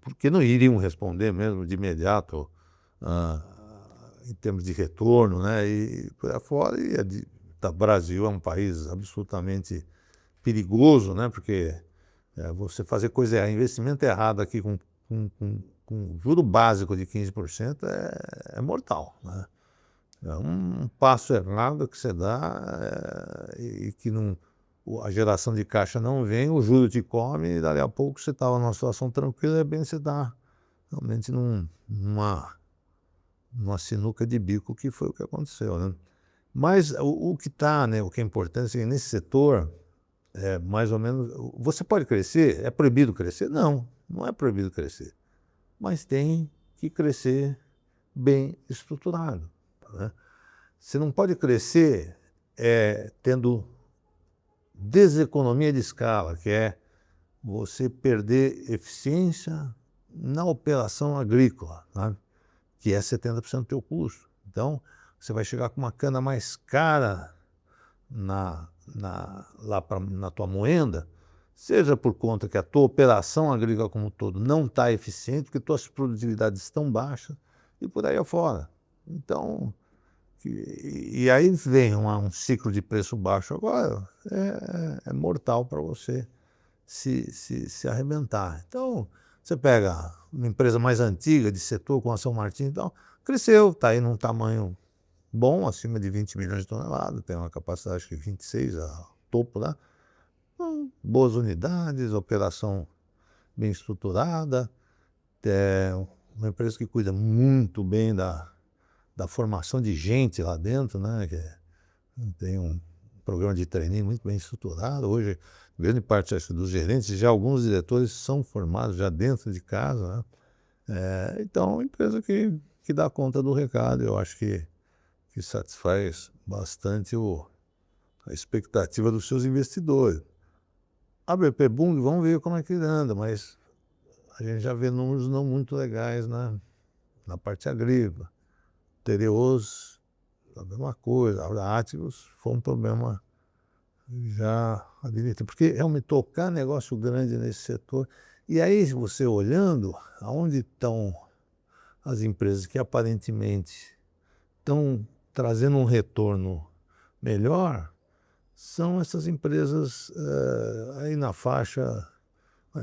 porque não iriam responder mesmo de imediato, em termos de retorno, né? E por aí fora, o Brasil é um país absolutamente perigoso, né? Porque você fazer investimento errado aqui com juro básico de 15% é mortal, né? É um passo errado que você dá, e que a geração de caixa não vem, o juro te come, e dali a pouco você estava numa situação tranquila, é bem você está realmente numa sinuca de bico, que foi o que aconteceu, né? Mas o que está, né, o que é importante é que nesse setor, mais ou menos, você pode crescer, é proibido crescer? Não é proibido crescer, mas tem que crescer bem estruturado, né? Você não pode crescer tendo deseconomia de escala, que é você perder eficiência na operação agrícola, né? que é 70% do teu custo. Então, você vai chegar com uma cana mais cara na tua moenda, seja por conta que a tua operação agrícola como um todo não está eficiente, porque tuas produtividades estão baixas, e por aí afora. Então, e aí vem um ciclo de preço baixo agora, é mortal para você se arrebentar. Então, você pega uma empresa mais antiga, de setor, com a São Martinho e tal, cresceu, está aí num tamanho bom, acima de 20 milhões de toneladas, tem uma capacidade, acho que 26, a topo lá. Boas unidades, operação bem estruturada, é uma empresa que cuida muito bem da formação de gente lá dentro, né? Que tem um programa de treininho muito bem estruturado. Hoje, grande parte, acho, dos gerentes, já alguns diretores são formados já dentro de casa, né? Então, é uma empresa que dá conta do recado. Eu acho que satisfaz bastante a expectativa dos seus investidores. A BP Bung, vamos ver como é que anda, mas a gente já vê números não muito legais na parte agrícola. Tereos, a mesma coisa. A Áticos foi um problema já admitido, porque realmente tocar negócio grande nesse setor. E aí, você olhando aonde estão as empresas que aparentemente estão trazendo um retorno melhor, são essas empresas aí na faixa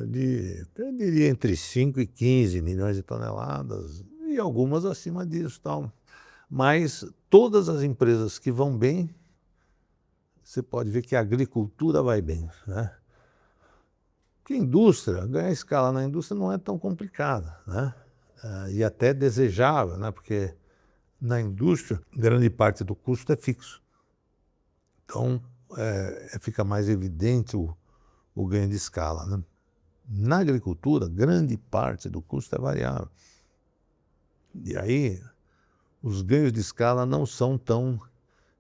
de, eu diria, entre 5 e 15 milhões de toneladas, e algumas acima disso, tal. Mas todas as empresas que vão bem, você pode ver que a agricultura vai bem, né? Porque a indústria, ganhar escala na indústria não é tão complicada, né? E até desejável, né? Porque na indústria, grande parte do custo é fixo. Então, fica mais evidente o ganho de escala, né? Na agricultura, grande parte do custo é variável. E aí, os ganhos de escala não são tão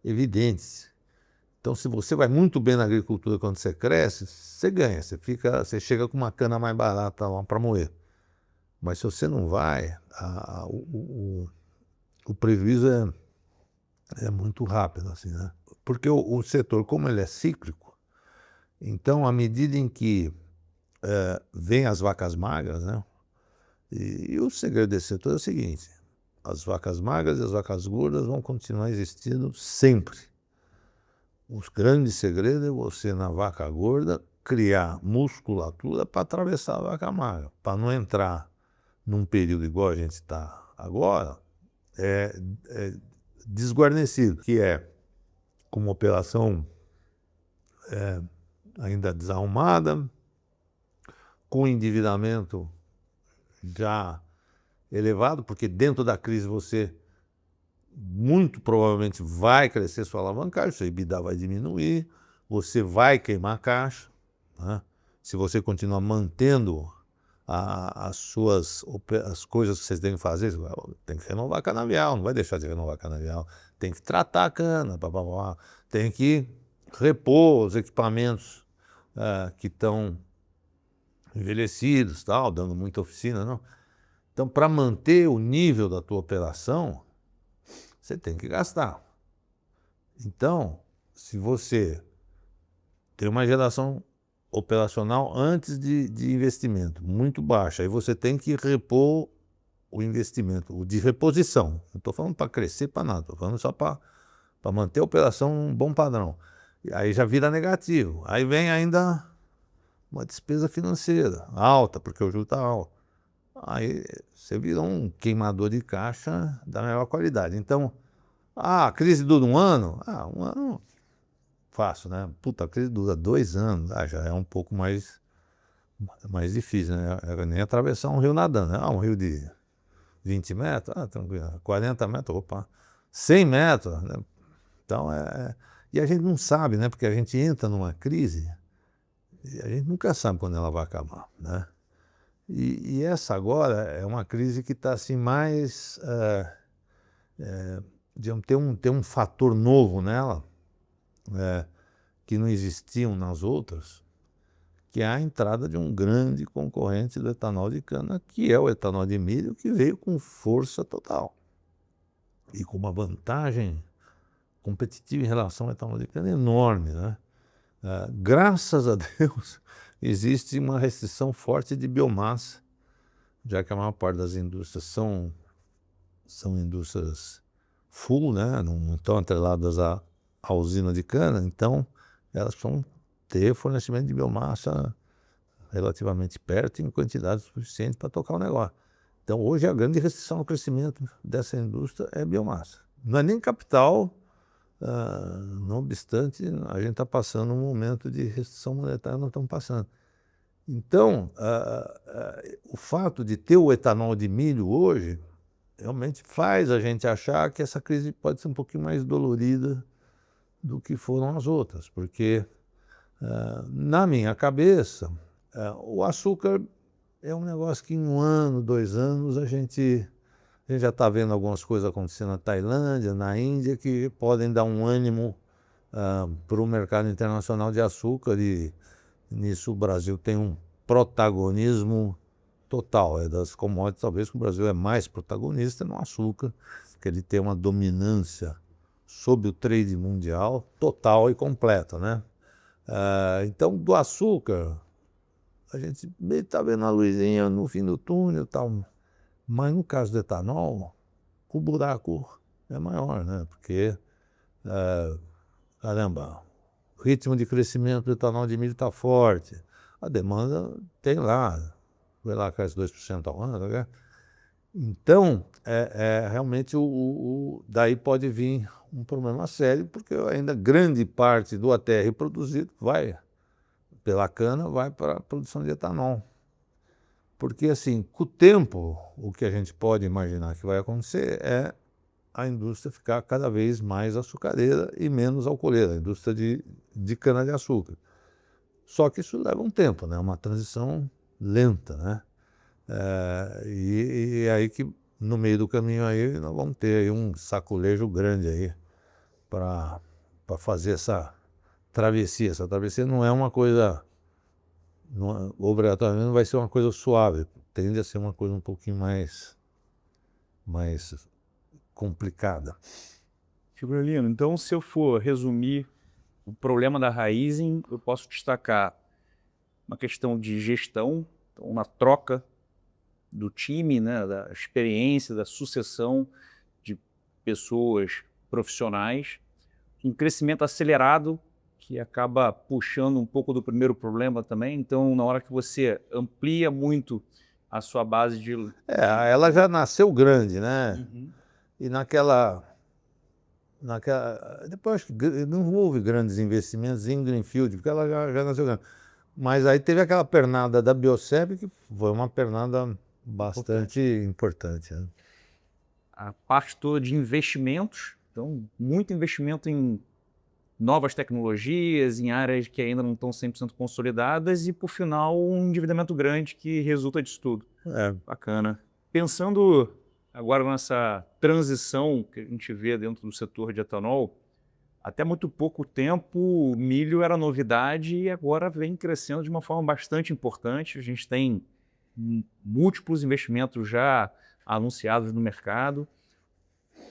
evidentes. Então, se você vai muito bem na agricultura quando você cresce, você ganha, você chega com uma cana mais barata lá para moer. Mas se você não vai, o prejuízo é muito rápido, assim, né? Porque o setor, como ele é cíclico, então, à medida em que vem as vacas magras, né? E o segredo desse setor é o seguinte: as vacas magras e as vacas gordas vão continuar existindo sempre. O grande segredo é você, na vaca gorda, criar musculatura para atravessar a vaca magra, para não entrar num período igual a gente está agora, desguarnecido, que é com uma operação ainda desarrumada, com endividamento já elevado, porque dentro da crise você muito provavelmente vai crescer sua alavancagem, seu EBITDA vai diminuir, você vai queimar caixa, né? Se você continuar mantendo as coisas que vocês devem fazer, tem que renovar canavial, não vai deixar de renovar canavial, tem que tratar a cana, tem que repor os equipamentos que estão envelhecidos, tal, dando muita oficina, não. Então, para manter o nível da tua operação, você tem que gastar. Então, se você tem uma geração operacional antes de investimento muito baixa, aí você tem que repor o investimento, o de reposição. Não estou falando para crescer, para nada, estou falando só para manter a operação num bom padrão. E aí já vira negativo. Aí vem ainda uma despesa financeira alta, porque o juro está alto. Aí você virou um queimador de caixa da melhor qualidade. Então, a crise dura um ano? Um ano fácil, né? Puta, a crise dura 2 anos, já é um pouco mais difícil, né? É nem atravessar um rio nadando, né? Um rio de 20 metros, tranquilo. 40 metros, opa. 100 metros, né? Então, e a gente não sabe, né? Porque a gente entra numa crise e a gente nunca sabe quando ela vai acabar, né? E essa agora é uma crise que está assim mais... digamos, tem um fator novo nela, que não existiam nas outras, que é a entrada de um grande concorrente do etanol de cana, que é o etanol de milho, que veio com força total e com uma vantagem competitiva em relação ao etanol de cana enorme, né? Graças a Deus, existe uma restrição forte de biomassa, já que a maior parte das indústrias são indústrias full, né? Não estão atreladas à usina de cana, então elas precisam ter fornecimento de biomassa relativamente perto em quantidade suficiente para tocar o negócio. Então hoje a grande restrição ao crescimento dessa indústria é biomassa. Não é nem capital, não obstante a gente está passando um momento de restrição monetária, nós estamos passando. Então, o fato de ter o etanol de milho hoje realmente faz a gente achar que essa crise pode ser um pouquinho mais dolorida do que foram as outras, porque na minha cabeça o açúcar é um negócio que em 1 ano, 2 anos a gente já está vendo algumas coisas acontecendo na Tailândia, na Índia, que podem dar um ânimo para o mercado internacional de açúcar, e nisso o Brasil tem um protagonismo total. É das commodities, talvez que o Brasil é mais protagonista no açúcar, que ele tem uma dominância sobre o trade mundial total e completa, né? Então, do açúcar, a gente está vendo a luzinha no fim do túnel e tal, mas no caso do etanol, o buraco é maior, né? Porque, caramba, o ritmo de crescimento do etanol de milho está forte, a demanda tem lá, vai lá, cresce 2% ao ano, né? Então, realmente, daí pode vir um problema sério, porque ainda grande parte do ATR produzido vai, pela cana, vai para a produção de etanol. Porque, assim, com o tempo, o que a gente pode imaginar que vai acontecer é a indústria ficar cada vez mais açucareira e menos alcooleira, a indústria de cana-de-açúcar. Só que isso leva um tempo, né? Uma transição lenta, né? E aí que no meio do caminho aí nós vamos ter aí um saculejo grande aí para fazer essa travessia. Essa travessia não é uma coisa, obrigatoriamente não vai ser uma coisa suave, tende a ser uma coisa um pouquinho mais complicada. Fibrolino, então se eu for resumir o problema da Raízen, eu posso destacar uma questão de gestão, então uma troca do time, né, da experiência, da sucessão de pessoas profissionais, um crescimento acelerado que acaba puxando um pouco do primeiro problema também. Então, na hora que você amplia muito a sua base de... Ela já nasceu grande, né? E depois acho que não houve grandes investimentos em greenfield, porque ela já nasceu grande. Mas aí teve aquela pernada da Biosev, que foi uma pernada bastante importante, né? A parte toda de investimentos, então muito investimento em novas tecnologias, em áreas que ainda não estão 100% consolidadas e, por final, um endividamento grande que resulta disso tudo. Bacana. Pensando agora nessa transição que a gente vê dentro do setor de etanol, até muito pouco tempo o milho era novidade e agora vem crescendo de uma forma bastante importante. A gente tem múltiplos investimentos já anunciados no mercado.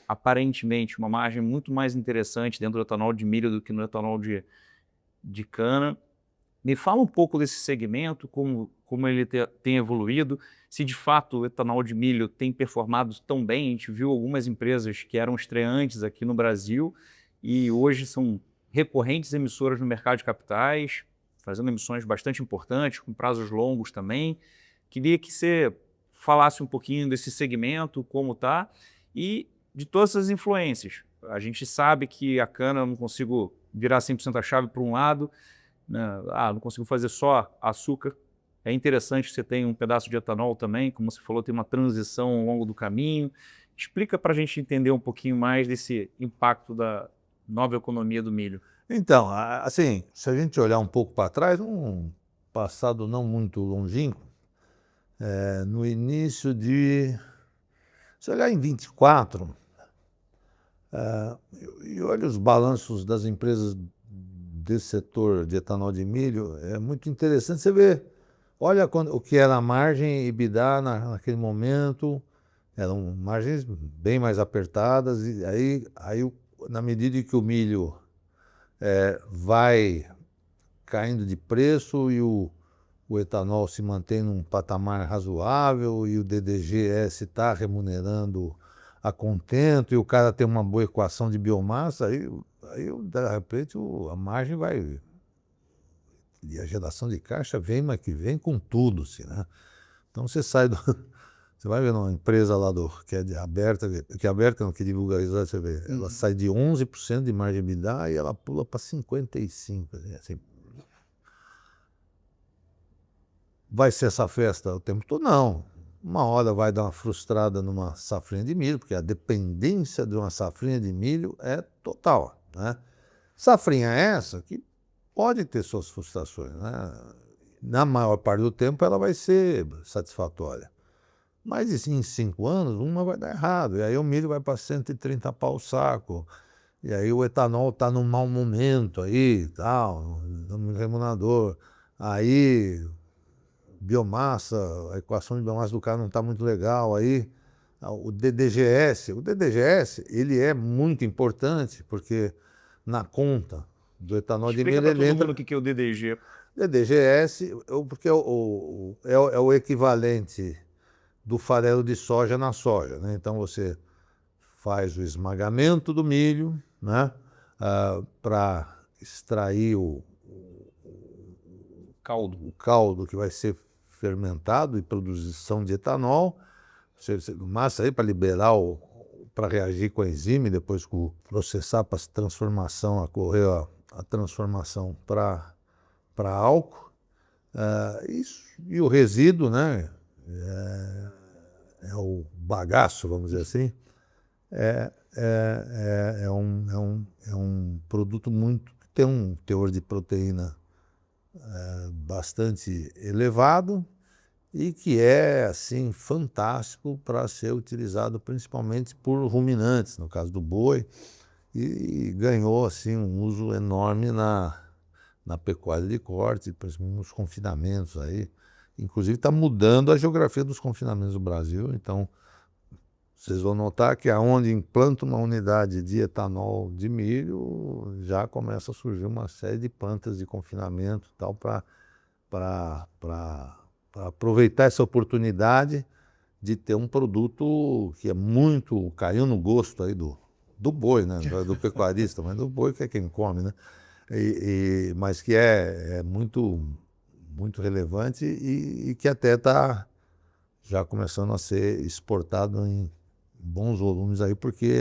Aparentemente, uma margem muito mais interessante dentro do etanol de milho do que no etanol de cana. Me fala um pouco desse segmento, como ele tem evoluído, se de fato o etanol de milho tem performado tão bem. A gente viu algumas empresas que eram estreantes aqui no Brasil e hoje são recorrentes emissoras no mercado de capitais, fazendo emissões bastante importantes, com prazos longos também. Queria que você falasse um pouquinho desse segmento, como está, e de todas essas influências. A gente sabe que a cana eu não consigo virar 100% a chave para um lado, né? Não consigo fazer só açúcar. É interessante que você tenha um pedaço de etanol também, como você falou, tem uma transição ao longo do caminho. Explica para a gente entender um pouquinho mais desse impacto da nova economia do milho. Então, assim, se a gente olhar um pouco para trás, um passado não muito longínquo, no início de... Se olhar em 24, e olha os balanços das empresas desse setor de etanol de milho é muito interessante. Você vê, olha o que era a margem EBITDA naquele momento, eram margens bem mais apertadas, e aí na medida que o milho vai caindo de preço e o etanol se mantém num patamar razoável e o DDGS está remunerando a contento e o cara tem uma boa equação de biomassa, aí de repente a margem vai. E a geração de caixa vem, mas que vem com tudo, assim, né? Então você sai do. Você vai ver numa empresa lá que é aberta, que é aberta, não, que divulga isso, você vê, ela sai de 11% de margem EBITDA e ela pula para 55%. Assim. Vai ser essa festa o tempo todo? Não. Uma hora vai dar uma frustrada numa safrinha de milho, porque a dependência de uma safrinha de milho é total, né? Safrinha essa que pode ter suas frustrações, né? Na maior parte do tempo ela vai ser satisfatória. Mas em 5 anos, uma vai dar errado. E aí o milho vai para 130 pau o saco. E aí o etanol está num mau momento aí, tal, no remunerador. Aí biomassa, a equação de biomassa do cara não está muito legal. Aí o DDGS, ele é muito importante porque na conta do etanol de Explica milho para ele todo entra. mundo o que é o DDG. DDGS, porque é o equivalente do farelo de soja na soja, né? Então você faz o esmagamento do milho, né? Para extrair o caldo que vai ser fermentado e produção de etanol. Massa aí para liberar para reagir com a enzima e depois processar para transformação, ocorrer a transformação para álcool. E o resíduo, né? É o bagaço, vamos dizer assim, é um produto que tem um teor de proteína bastante elevado e que é assim fantástico para ser utilizado principalmente por ruminantes, no caso do boi, e ganhou assim um uso enorme na pecuária de corte, principalmente nos confinamentos aí. Inclusive está mudando a geografia dos confinamentos do Brasil, então vocês vão notar que aonde implanta uma unidade de etanol de milho, já começa a surgir uma série de plantas de confinamento e tal para aproveitar essa oportunidade de ter um produto que é muito, caiu no gosto aí do boi, né? Do pecuarista, mas do boi que é quem come, né? Mas que é muito, muito relevante e que até está já começando a ser exportado em bons volumes aí, porque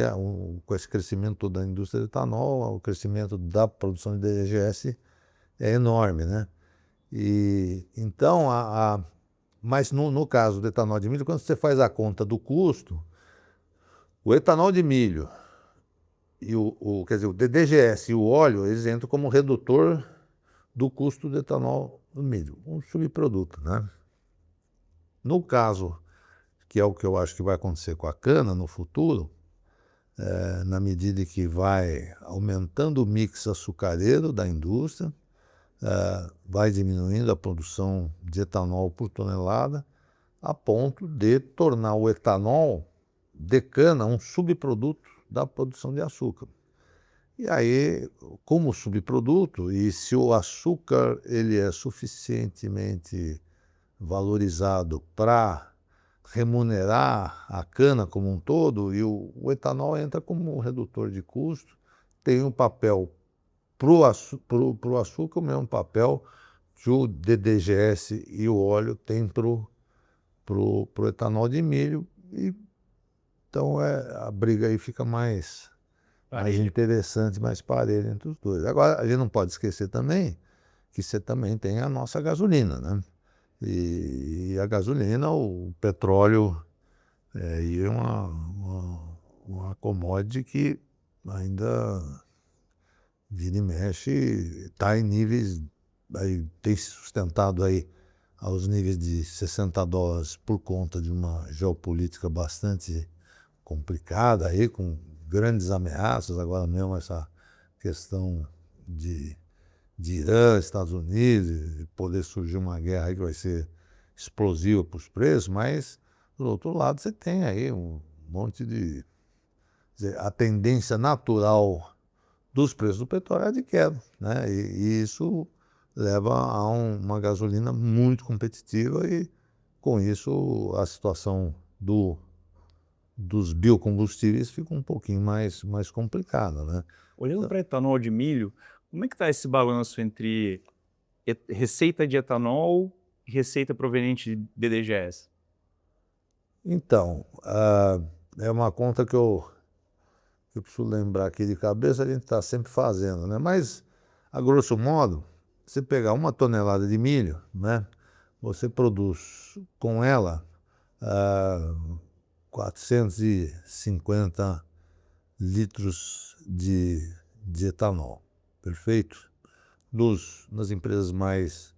com esse crescimento todo da indústria do etanol, o crescimento da produção de DDGS é enorme, né? E então, mas no caso do etanol de milho, quando você faz a conta do custo, o etanol de milho e quer dizer, o DDGS e o óleo, eles entram como redutor do custo do etanol do milho, um subproduto, né? No caso, que é o que eu acho que vai acontecer com a cana no futuro, na medida que vai aumentando o mix açucareiro da indústria, vai diminuindo a produção de etanol por tonelada, a ponto de tornar o etanol de cana um subproduto da produção de açúcar. E aí, como subproduto, e se o açúcar ele é suficientemente valorizado para remunerar a cana como um todo, e o etanol entra como um redutor de custo, tem um papel para o açúcar, o mesmo papel que o DDGS e o óleo têm para o etanol de milho. E, então a briga aí fica mais interessante, mais parelha entre os dois. Agora, a gente não pode esquecer também que você também tem a nossa gasolina, né? E a gasolina, o petróleo, é uma commodity que ainda vira e mexe, está em níveis, aí, tem se sustentado aí aos níveis de $60 por conta de uma geopolítica bastante complicada aí, com grandes ameaças, agora mesmo essa questão de Irã, Estados Unidos, e poder surgir uma guerra aí que vai ser explosiva para os preços, mas, do outro lado, você tem aí um monte de... Quer dizer, a tendência natural dos preços do petróleo é de queda, né? E isso leva a uma gasolina muito competitiva e, com isso, a situação dos biocombustíveis fica um pouquinho mais complicada, né? Olhando para etanol de milho, como é que está esse balanço entre receita de etanol e receita proveniente de DDGS? Então, é uma conta que eu preciso lembrar aqui de cabeça, a gente está sempre fazendo, né? Mas, a grosso modo, você pegar 1 tonelada de milho, né? Você produz com ela 450 litros de etanol, perfeito? Nas empresas mais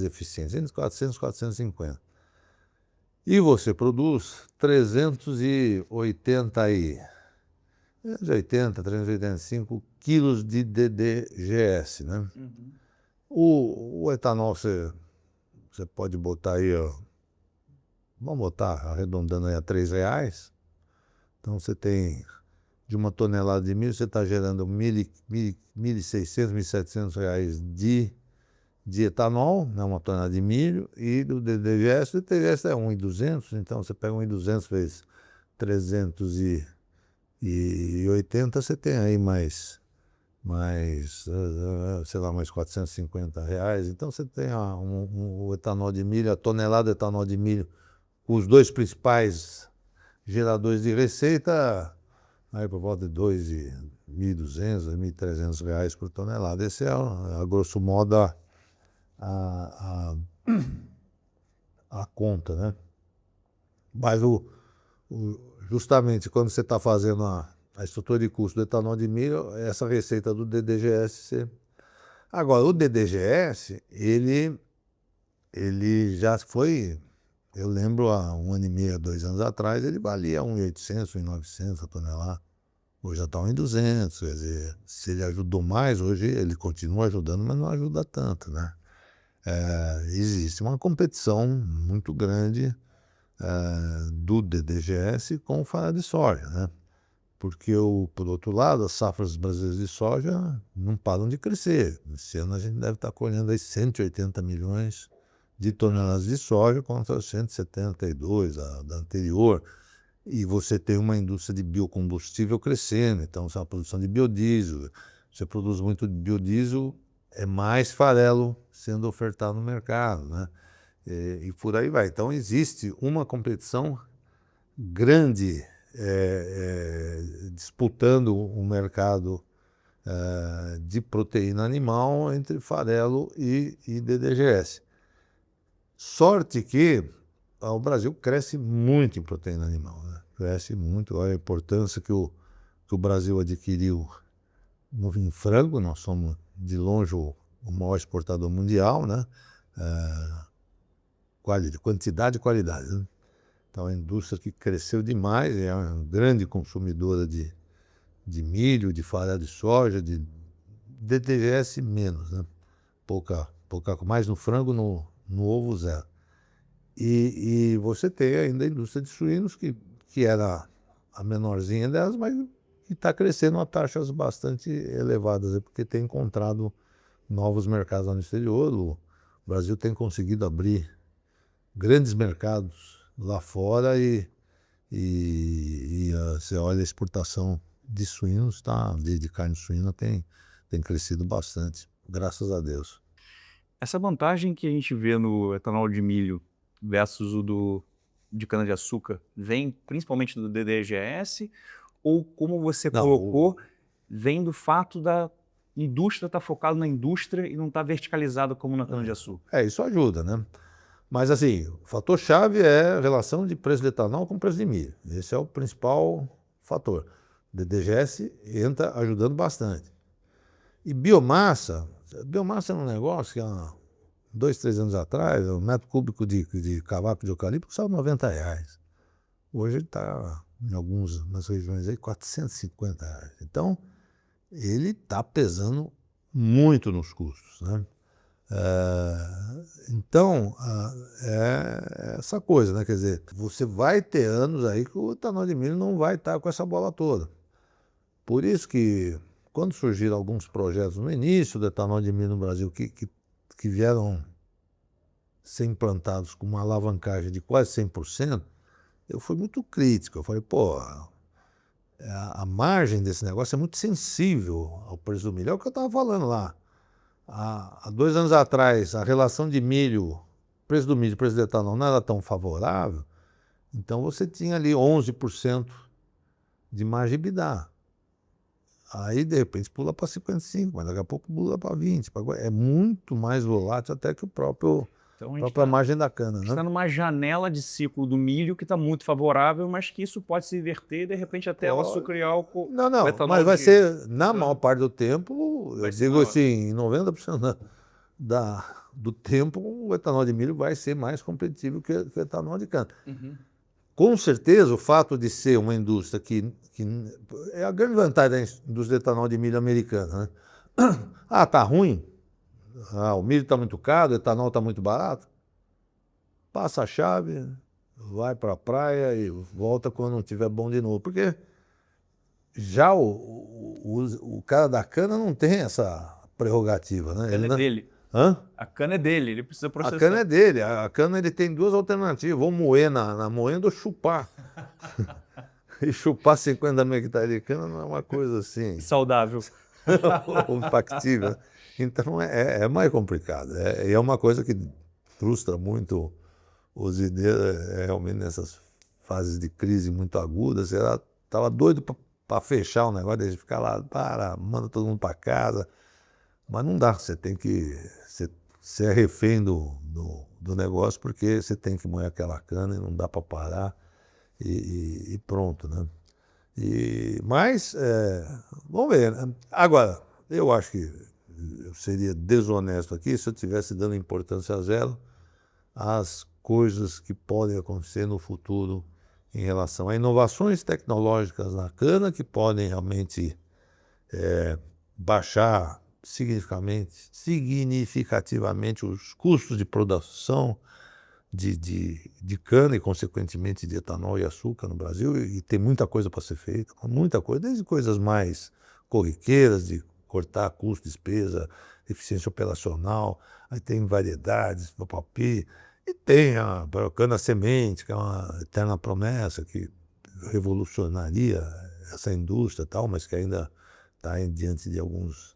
eficientes, entre 400 e 450. E você produz 385 quilos de DDGS, né? O etanol você pode botar aí, ó, vamos botar arredondando aí a R$ 3. Então você tem, de 1 tonelada de milho, você está gerando R$ 1.600, R$ 1.700 de etanol, né, 1 tonelada de milho, e do DDGS, o DDGS é 1.200, então você pega 1.200 vezes 380, você tem aí sei lá, mais R$ 450. Então você tem o etanol de milho, a tonelada de etanol de milho, os dois principais geradores de receita, aí por volta de R$ 2.200, R$ 1.300 por tonelada. Esse é, a grosso modo, a, a conta, né? Mas justamente quando você está fazendo a estrutura de custo do etanol de milho, essa receita do DDGS. Agora, o DDGS, ele já foi, eu lembro há 1 ano e meio, 2 anos atrás, ele valia 1.800, 1.900 a tonelada. Hoje já está 1.200, quer dizer, se ele ajudou mais, hoje ele continua ajudando, mas não ajuda tanto, né? Existe uma competição muito grande do DDGS com o farelo de soja, né? Porque, por outro lado, as safras brasileiras de soja não param de crescer. Esse ano a gente deve estar colhendo aí 180 milhões de toneladas de soja contra 172 da anterior. E você tem uma indústria de biocombustível crescendo, então a produção de biodiesel. Você produz muito biodiesel, é mais farelo sendo ofertado no mercado, né? E por aí vai. Então existe uma competição grande disputando o mercado de proteína animal entre farelo e DDGS. Sorte que o Brasil cresce muito em proteína animal, né? Cresce muito. Olha a importância que o Brasil adquiriu em frango. Nós somos, de longe, o maior exportador mundial, né? Quantidade e qualidade, né? Então, a indústria que cresceu demais, é uma grande consumidora de milho, de farelo de soja, de DDGS menos, né? Pouca, mais no frango, no ovo zero. E você tem ainda a indústria de suínos, que era a menorzinha delas, mas que está crescendo a taxas bastante elevadas, porque tem encontrado novos mercados lá no exterior. O Brasil tem conseguido abrir grandes mercados lá fora e você olha a exportação de suínos, de carne suína tem crescido bastante, graças a Deus. Essa vantagem que a gente vê no etanol de milho versus o de cana-de-açúcar vem principalmente do DDGS, ou, como você colocou, vem do fato da indústria estar focada na indústria e não estar verticalizada como na cana-de-açúcar? Isso ajuda, né? Mas assim, o fator-chave é a relação de preço de etanol com preço de milho. Esse é o principal fator. O DDGS entra ajudando bastante. E biomassa é um negócio que há 2, 3 anos atrás, o metro cúbico de cavaco de eucalipto custava R$ 90. Hoje ele está, nas regiões aí, R$ 450. Então, ele está pesando muito nos custos, né? Então, é essa coisa, né? Quer dizer, você vai ter anos aí que o etanol de milho não vai estar com essa bola toda. Por isso que, quando surgiram alguns projetos no início do etanol de milho no Brasil que vieram ser implantados com uma alavancagem de quase 100%, eu fui muito crítico. Eu falei, pô, a margem desse negócio é muito sensível ao preço do milho. É o que eu estava falando lá. Há 2 anos atrás, a relação de milho, preço do milho e preço do etanol não era tão favorável, então você tinha ali 11% de margem EBITDA. Aí, de repente, pula para 55%, mas daqui a pouco pula para 20%. É muito mais volátil até que a própria margem da cana, né? Está numa janela de ciclo do milho que está muito favorável, mas que isso pode se inverter e, de repente, até o açúcar e álcool... Não, o etanol mas vai de ser, na maior parte do tempo, eu digo maior. assim, em 90% do tempo, o etanol de milho vai ser mais competitivo que o etanol de cana. Com certeza, o fato de ser uma indústria que é a grande vantagem da indústria de etanol de milho americana, né? Ah, tá ruim? Ah, o milho está muito caro, o etanol está muito barato? Passa a chave, vai para a praia e volta quando não estiver bom de novo. Porque já o cara da cana não tem essa prerrogativa, né? A cana é dele. Hã? A cana é dele, ele precisa A processar. cana é dele. A cana ele tem 2 alternativas. Vou moer na moenda ou chupar. E chupar 50 mil hectares de cana não é uma coisa assim Saudável. factível. Então é mais complicado. É uma coisa que frustra muito os ideias, realmente nessas fases de crise muito agudas. Ela estava doido para fechar o negócio, de ficar lá, manda todo mundo para casa. Mas não dá, você tem que ser refém do negócio, porque você tem que moer aquela cana e não dá para parar e pronto, né? Mas, vamos ver, né? Agora, eu acho que eu seria desonesto aqui se eu estivesse dando importância zero às coisas que podem acontecer no futuro em relação a inovações tecnológicas na cana que podem realmente baixar significativamente os custos de produção de cana e, consequentemente, de etanol e açúcar no Brasil, e tem muita coisa para ser feita, muita coisa, desde coisas mais corriqueiras, de cortar custo, despesa, eficiência operacional, aí tem variedades, papapi, e tem a cana-semente, que é uma eterna promessa, que revolucionaria essa indústria e tal, mas que ainda está diante de alguns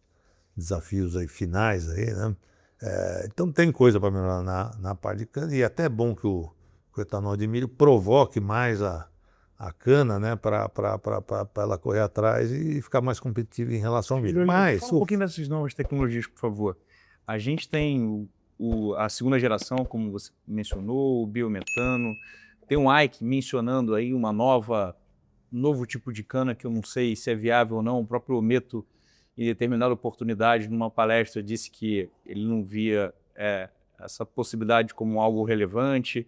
desafios aí finais aí, né? Então tem coisa para melhorar na parte de cana, e é até bom que o etanol de milho provoque mais a cana, né, para ela correr atrás e ficar mais competitiva em relação ao milho. Mas Fala um pouquinho dessas novas tecnologias, por favor. A gente tem a segunda geração, como você mencionou, o biometano. Tem um Ike mencionando aí um novo tipo de cana que eu não sei se é viável ou não. O próprio Meto, em determinada oportunidade, numa palestra, disse que ele não via essa possibilidade como algo relevante.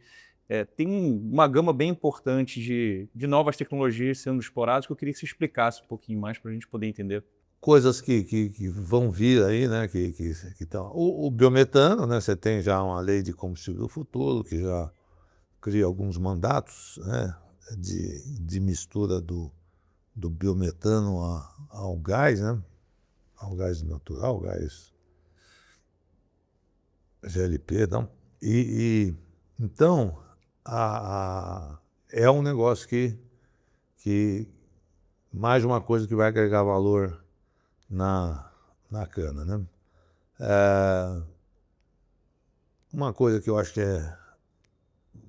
Tem uma gama bem importante de novas tecnologias sendo exploradas que eu queria que você explicasse um pouquinho mais para a gente poder entender. Coisas que vão vir aí, né? Que estão. O biometano, né? Você tem já uma lei de combustível do futuro que já cria alguns mandatos, né, de mistura do biometano ao gás, né? Ao gás natural, gás GLP, não? Então é um negócio que mais uma coisa que vai agregar valor na cana, né? Uma coisa que eu acho que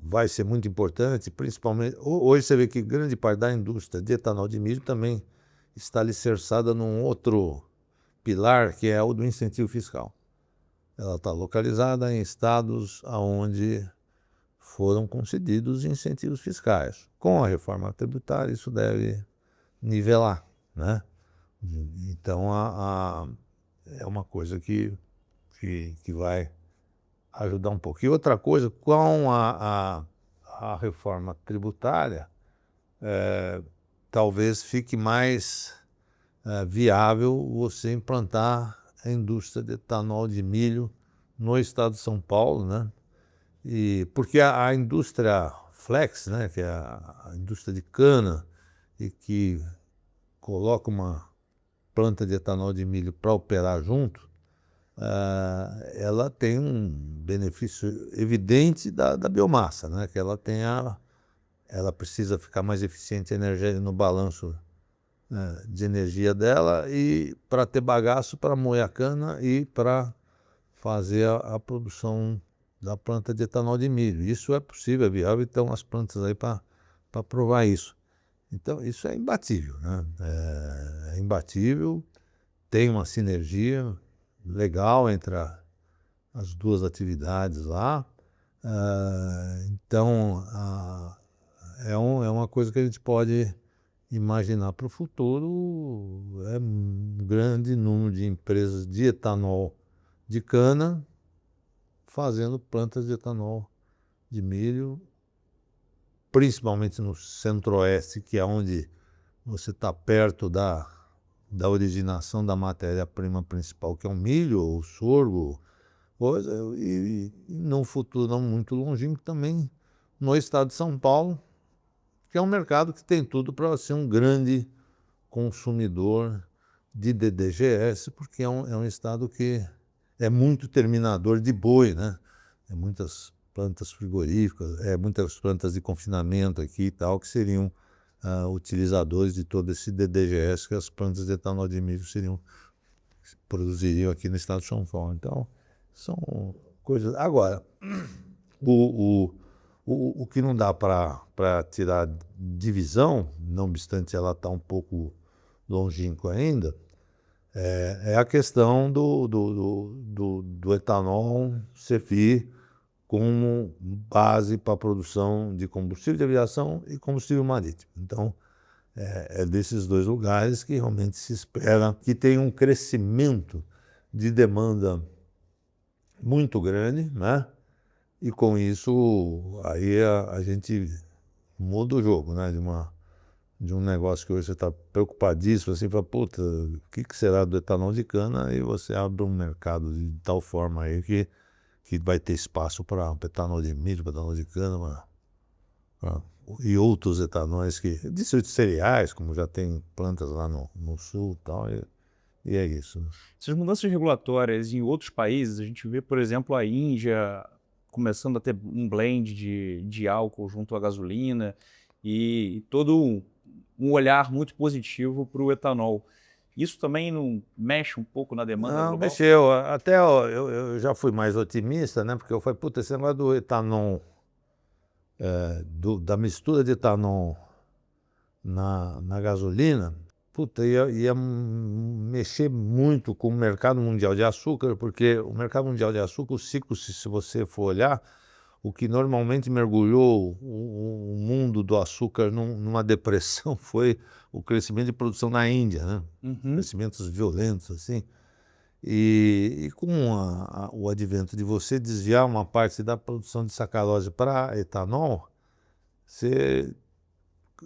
vai ser muito importante, principalmente, hoje você vê que grande parte da indústria de etanol de milho também está alicerçada num outro pilar, que é o do incentivo fiscal. Ela está localizada em estados onde foram concedidos incentivos fiscais. Com a reforma tributária, isso deve nivelar, né? Então, é uma coisa que vai ajudar um pouco. E outra coisa, com a reforma tributária, talvez fique mais viável você implantar a indústria de etanol de milho no estado de São Paulo, né? E porque a indústria flex, né, que é a indústria de cana e que coloca uma planta de etanol de milho para operar junto, ela tem um benefício evidente da biomassa, né? Que ela precisa ficar mais eficiente no balanço, né, de energia dela e para ter bagaço para moer a cana e para fazer a produção da planta de etanol de milho. Isso é possível, é viável, então as plantas aí para provar isso. Então isso é imbatível, né? É imbatível, tem uma sinergia legal entre as duas atividades lá. Então é uma coisa que a gente pode imaginar para o futuro. É um grande número de empresas de etanol de cana fazendo plantas de etanol de milho, principalmente no centro-oeste, que é onde você está perto da originação da matéria-prima principal, que é o milho, ou o sorgo, e num futuro não muito longínquo também no estado de São Paulo, que é um mercado que tem tudo para ser um grande consumidor de DDGS, porque é um estado que é muito terminador de boi, né? É muitas plantas frigoríficas, muitas plantas de confinamento aqui e tal, que seriam utilizadores de todo esse DDGS que as plantas de etanol de milho produziriam aqui no estado de São Paulo. Então, são coisas... Agora, o que não dá para tirar divisão, não obstante ela estar um pouco longínqua ainda, é a questão do etanol servir como base para a produção de combustível de aviação e combustível marítimo. Então, é desses dois lugares que realmente se espera que tenha um crescimento de demanda muito grande, né? E com isso, aí a gente muda o jogo, né? De um negócio que hoje você está preocupadíssimo, assim, fala, puta, o que será do etanol de cana? E você abre um mercado de tal forma aí que vai ter espaço para etanol de milho, para etanol de cana, e outros etanóis de cereais, como já tem plantas lá no sul e tal, e é isso. Essas mudanças regulatórias em outros países, a gente vê, por exemplo, a Índia começando a ter um blend de álcool junto à gasolina e todo um olhar muito positivo para o etanol. Isso também não mexe um pouco na demanda Não, global? mexeu. Até eu já fui mais otimista, né? Porque eu falei, puta, esse negócio do etanol, da mistura de etanol na gasolina, puta, ia mexer muito com o mercado mundial de açúcar, porque o mercado mundial de açúcar, o ciclo, se você for olhar, o que normalmente mergulhou o mundo do açúcar numa depressão foi o crescimento de produção na Índia, né? Crescimentos violentos, assim. E com o advento de você desviar uma parte da produção de sacarose para etanol, você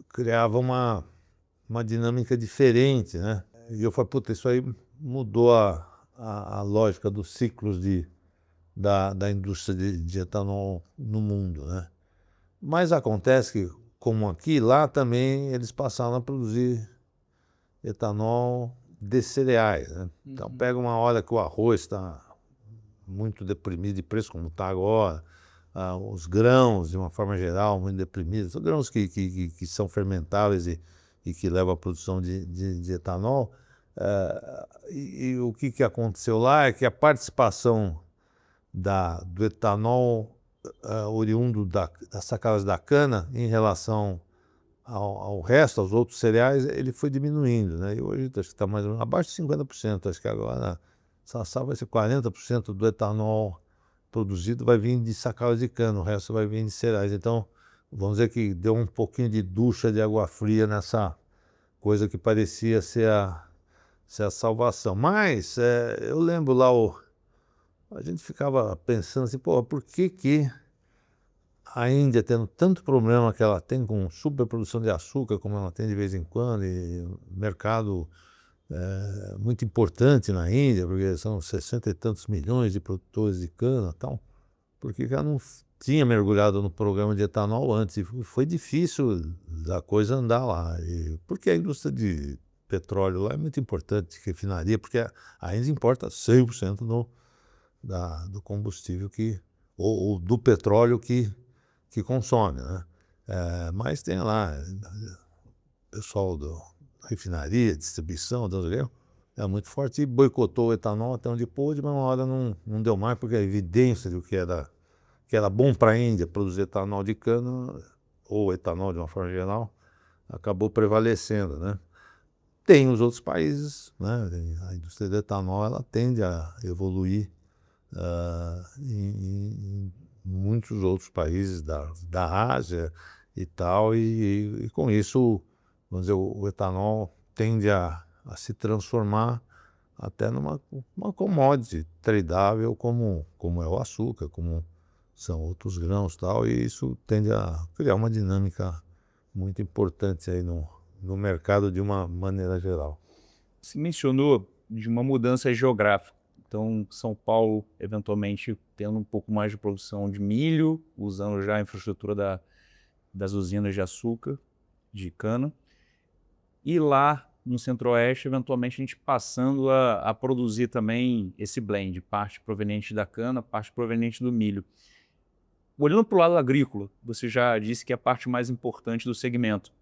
criava uma dinâmica diferente, né? E eu falei, puta, isso aí mudou a lógica dos ciclos da indústria de etanol no mundo, né? Mas acontece que, como aqui, lá também eles passaram a produzir etanol de cereais, né? Então pega uma hora que o arroz está muito deprimido de preço, como está agora, os grãos, de uma forma geral, muito deprimidos, os grãos que são fermentáveis e que levam à produção de etanol. E o que aconteceu lá é que a participação do etanol oriundo da sacarose da cana em relação ao resto, aos outros cereais, ele foi diminuindo, né? E hoje acho que está mais ou menos abaixo de 50%. Acho que agora Sassá vai ser 40% do etanol produzido vai vir de sacarose de cana, o resto vai vir de cereais. Então, vamos dizer que deu um pouquinho de ducha de água fria nessa coisa que parecia ser a salvação. Mas eu lembro lá, a gente ficava pensando assim, pô, por que a Índia, tendo tanto problema que ela tem com superprodução de açúcar, como ela tem de vez em quando, e mercado muito importante na Índia, porque são 60 e tantos milhões de produtores de cana e tal, porque já não tinha mergulhado no programa de etanol antes, e foi difícil da coisa andar lá, porque a indústria de petróleo lá é muito importante, refinaria, porque a Índia importa 100% do combustível ou do petróleo que consome, né? Mas tem lá pessoal da refinaria, distribuição, é muito forte, e boicotou o etanol até onde pôde, mas uma hora não deu mais, porque a evidência de que era bom para a Índia produzir etanol de cana, ou etanol de uma forma geral, acabou prevalecendo, né? Tem os outros países, né? A indústria do etanol ela tende a evoluir em muitos outros países da Ásia e tal, e com isso, vamos dizer, o etanol tende a se transformar até numa commodity tradável como é o açúcar, como são outros grãos e tal, e isso tende a criar uma dinâmica muito importante aí no mercado de uma maneira geral. Você mencionou de uma mudança geográfica. Então, São Paulo, eventualmente, tendo um pouco mais de produção de milho, usando já a infraestrutura das usinas de açúcar, de cana. E lá no Centro-Oeste, eventualmente, a gente passando a produzir também esse blend, parte proveniente da cana, parte proveniente do milho. Olhando para o lado agrícola, você já disse que é a parte mais importante do segmento.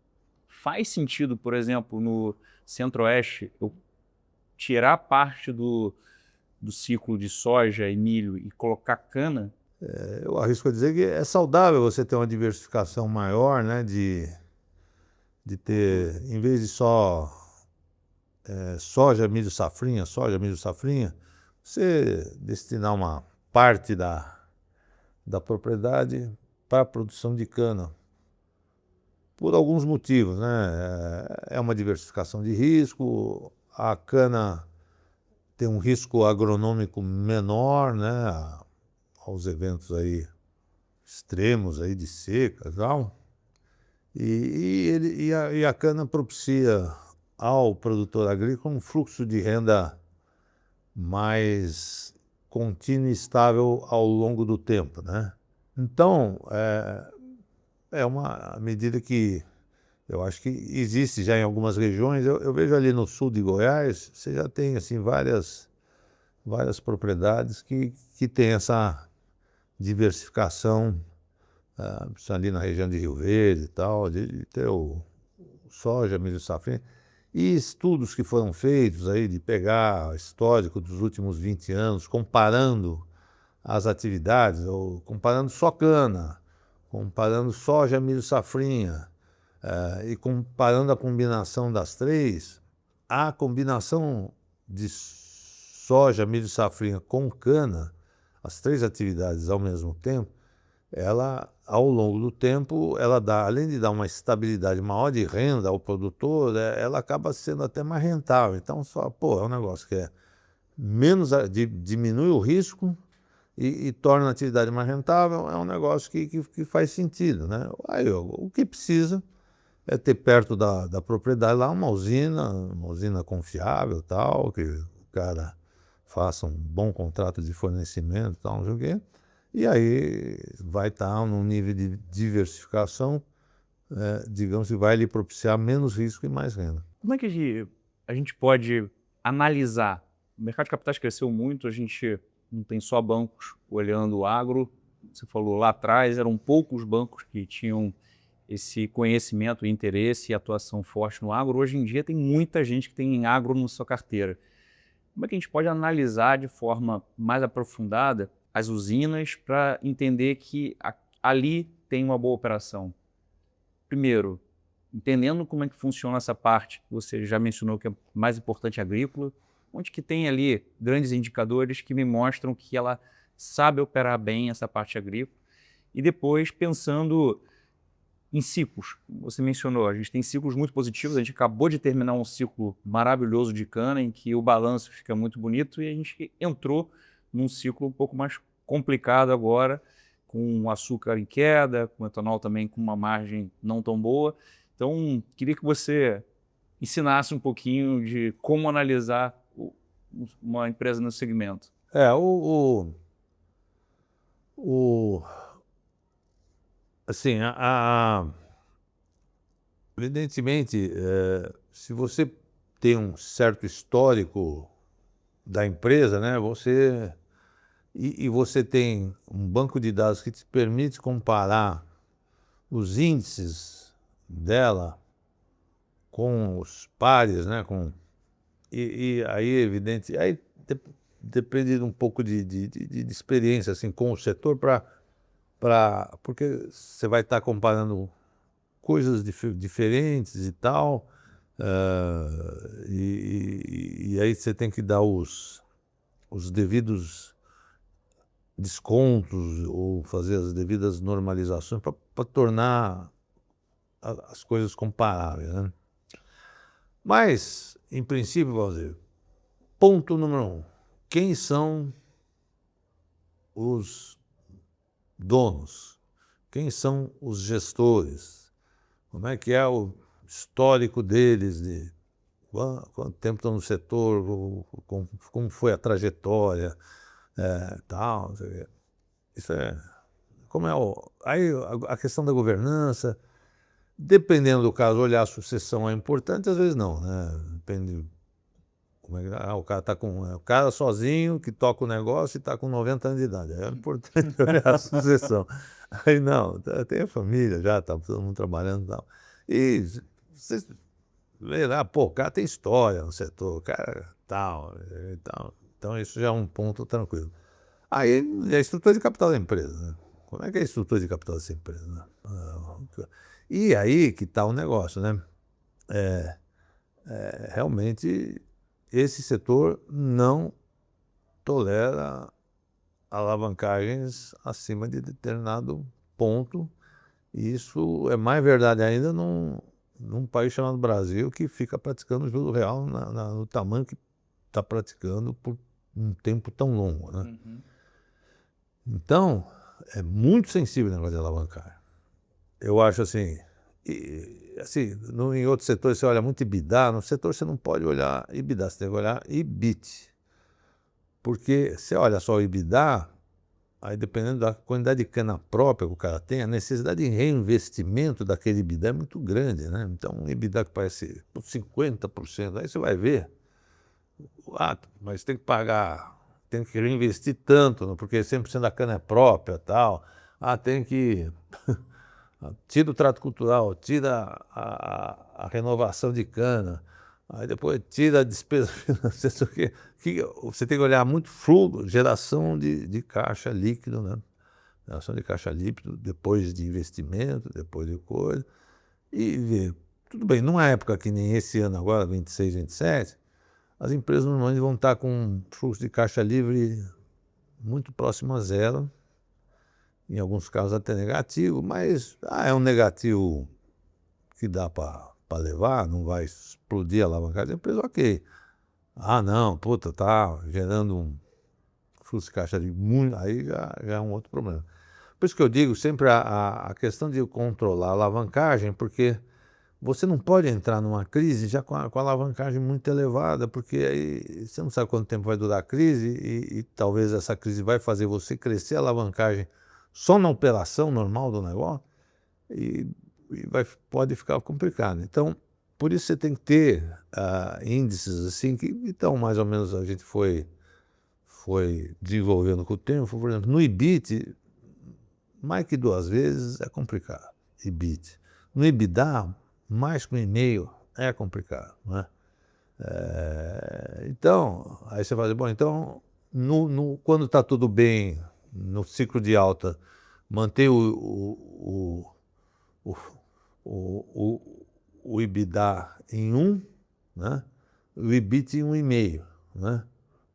Faz sentido, por exemplo, no Centro-Oeste, eu tirar parte do ciclo de soja e milho e colocar cana? Eu arrisco a dizer que é saudável você ter uma diversificação maior, né, de ter, em vez de só soja, milho, safrinha, você destinar uma parte da propriedade para a produção de cana, por alguns motivos, né? É uma diversificação de risco, a cana tem um risco agronômico menor, né, aos eventos aí extremos aí de seca e tal. E a cana propicia ao produtor agrícola um fluxo de renda mais contínuo e estável ao longo do tempo, né? Então, é uma medida que eu acho que existe já em algumas regiões. Eu vejo ali no sul de Goiás, você já tem assim, várias propriedades que têm essa diversificação, ali na região de Rio Verde e tal, de ter o soja, milho, safrinha. E estudos que foram feitos aí de pegar histórico dos últimos 20 anos, comparando as atividades, ou comparando só cana, comparando soja, milho, safrinha, e comparando a combinação das três, a combinação de soja, milho, safrinha com cana, as três atividades ao mesmo tempo, ela, ao longo do tempo, ela dá, além de dar uma estabilidade maior de renda ao produtor, ela acaba sendo até mais rentável. Então, é um negócio que diminui o risco e torna a atividade mais rentável, é um negócio que faz sentido, né? Aí, o que precisa é ter perto da propriedade lá uma usina confiável, tal, que o cara faça um bom contrato de fornecimento, tal, não sei o quê. E aí vai estar num nível de diversificação, digamos que vai lhe propiciar menos risco e mais renda. Como é que a gente pode analisar? O mercado de capitais cresceu muito, a gente não tem só bancos olhando o agro. Você falou lá atrás, eram poucos bancos que tinham esse conhecimento, interesse e atuação forte no agro. Hoje em dia tem muita gente que tem agro na sua carteira. Como é que a gente pode analisar de forma mais aprofundada as usinas para entender que ali tem uma boa operação? Primeiro, entendendo como é que funciona essa parte, que você já mencionou que é mais importante agrícola, onde que tem ali grandes indicadores que me mostram que ela sabe operar bem essa parte agrícola. E depois pensando em ciclos. Você mencionou, a gente tem ciclos muito positivos, a gente acabou de terminar um ciclo maravilhoso de cana, em que o balanço fica muito bonito, e a gente entrou num ciclo um pouco mais complicado agora, com o açúcar em queda, com o etanol também com uma margem não tão boa. Então, queria que você ensinasse um pouquinho de como analisar uma empresa no segmento. Assim, evidentemente, se você tem um certo histórico da empresa, né, e você tem um banco de dados que te permite comparar os índices dela com os pares, né, e aí evidente, aí depende um pouco de experiência assim com o setor porque você vai estar comparando coisas diferentes e tal, e aí você tem que dar os devidos descontos ou fazer as devidas normalizações para tornar as coisas comparáveis, né? Mas, em princípio, vamos dizer, ponto número 1, quem são os donos? Quem são os gestores? Como é que é o histórico deles, de quanto tempo estão no setor, como foi a trajetória, tal, não sei o quê. Isso como é aí a questão da governança, dependendo do caso, olhar a sucessão é importante, às vezes não, né? Depende como é que o cara tá com o cara sozinho que toca o negócio e está com 90 anos de idade. É importante olhar a sucessão. Aí não, tem a família já, tá todo mundo trabalhando e tal. E vocês vê lá, pô, o cara tem história no setor, o cara tal, e tal. Então isso já é um ponto tranquilo. Aí é a estrutura de capital da empresa, né? Como é que é a estrutura de capital dessa empresa, né? E aí que está o negócio, né? Realmente esse setor não tolera alavancagens acima de determinado ponto, e isso é mais verdade ainda num país chamado Brasil, que fica praticando juro real no tamanho que está praticando por um tempo tão longo, né? Então, é muito sensível o negócio de alavancagem. Eu acho assim, em outros setores você olha muito EBITDA, no setor você não pode olhar EBITDA, você tem que olhar EBIT. Porque você olha só o EBITDA, aí dependendo da quantidade de cana própria que o cara tem, a necessidade de reinvestimento daquele EBITDA é muito grande, né? Então, um EBITDA que parece 50%, aí você vai ver, mas tem que pagar, tem que reinvestir tanto, porque 100% da cana é própria, tal. Tem que tira o trato cultural, tira a renovação de cana, aí depois tira a despesa financeira, que você tem que olhar muito fluxo, geração de caixa líquido, né? Geração de caixa líquido, depois de investimento, depois de coisa, e ver. Tudo bem, numa época que nem esse ano agora, 26, 27, as empresas normalmente vão estar com um fluxo de caixa livre muito próximo a zero, em alguns casos até negativo, mas é um negativo que dá para levar, não vai explodir a alavancagem da empresa, ok. Não, puta, tá gerando um fluxo de caixa de muito, aí já é um outro problema. Por isso que eu digo sempre a questão de controlar a alavancagem, porque você não pode entrar numa crise já com a alavancagem muito elevada, porque aí você não sabe quanto tempo vai durar a crise e talvez essa crise vai fazer você crescer a alavancagem só na operação normal do negócio e pode ficar complicado. Então, por isso você tem que ter índices assim que então mais ou menos a gente foi desenvolvendo com o tempo. Por exemplo, no EBIT, mais que 2 vezes é complicado, EBIT. No EBITDA, mais que 1,5 é complicado, né? Então, aí você fala, bom, então, quando está tudo bem, no ciclo de alta, manter o EBITDA em 1, né? O EBIT em 1,5, né?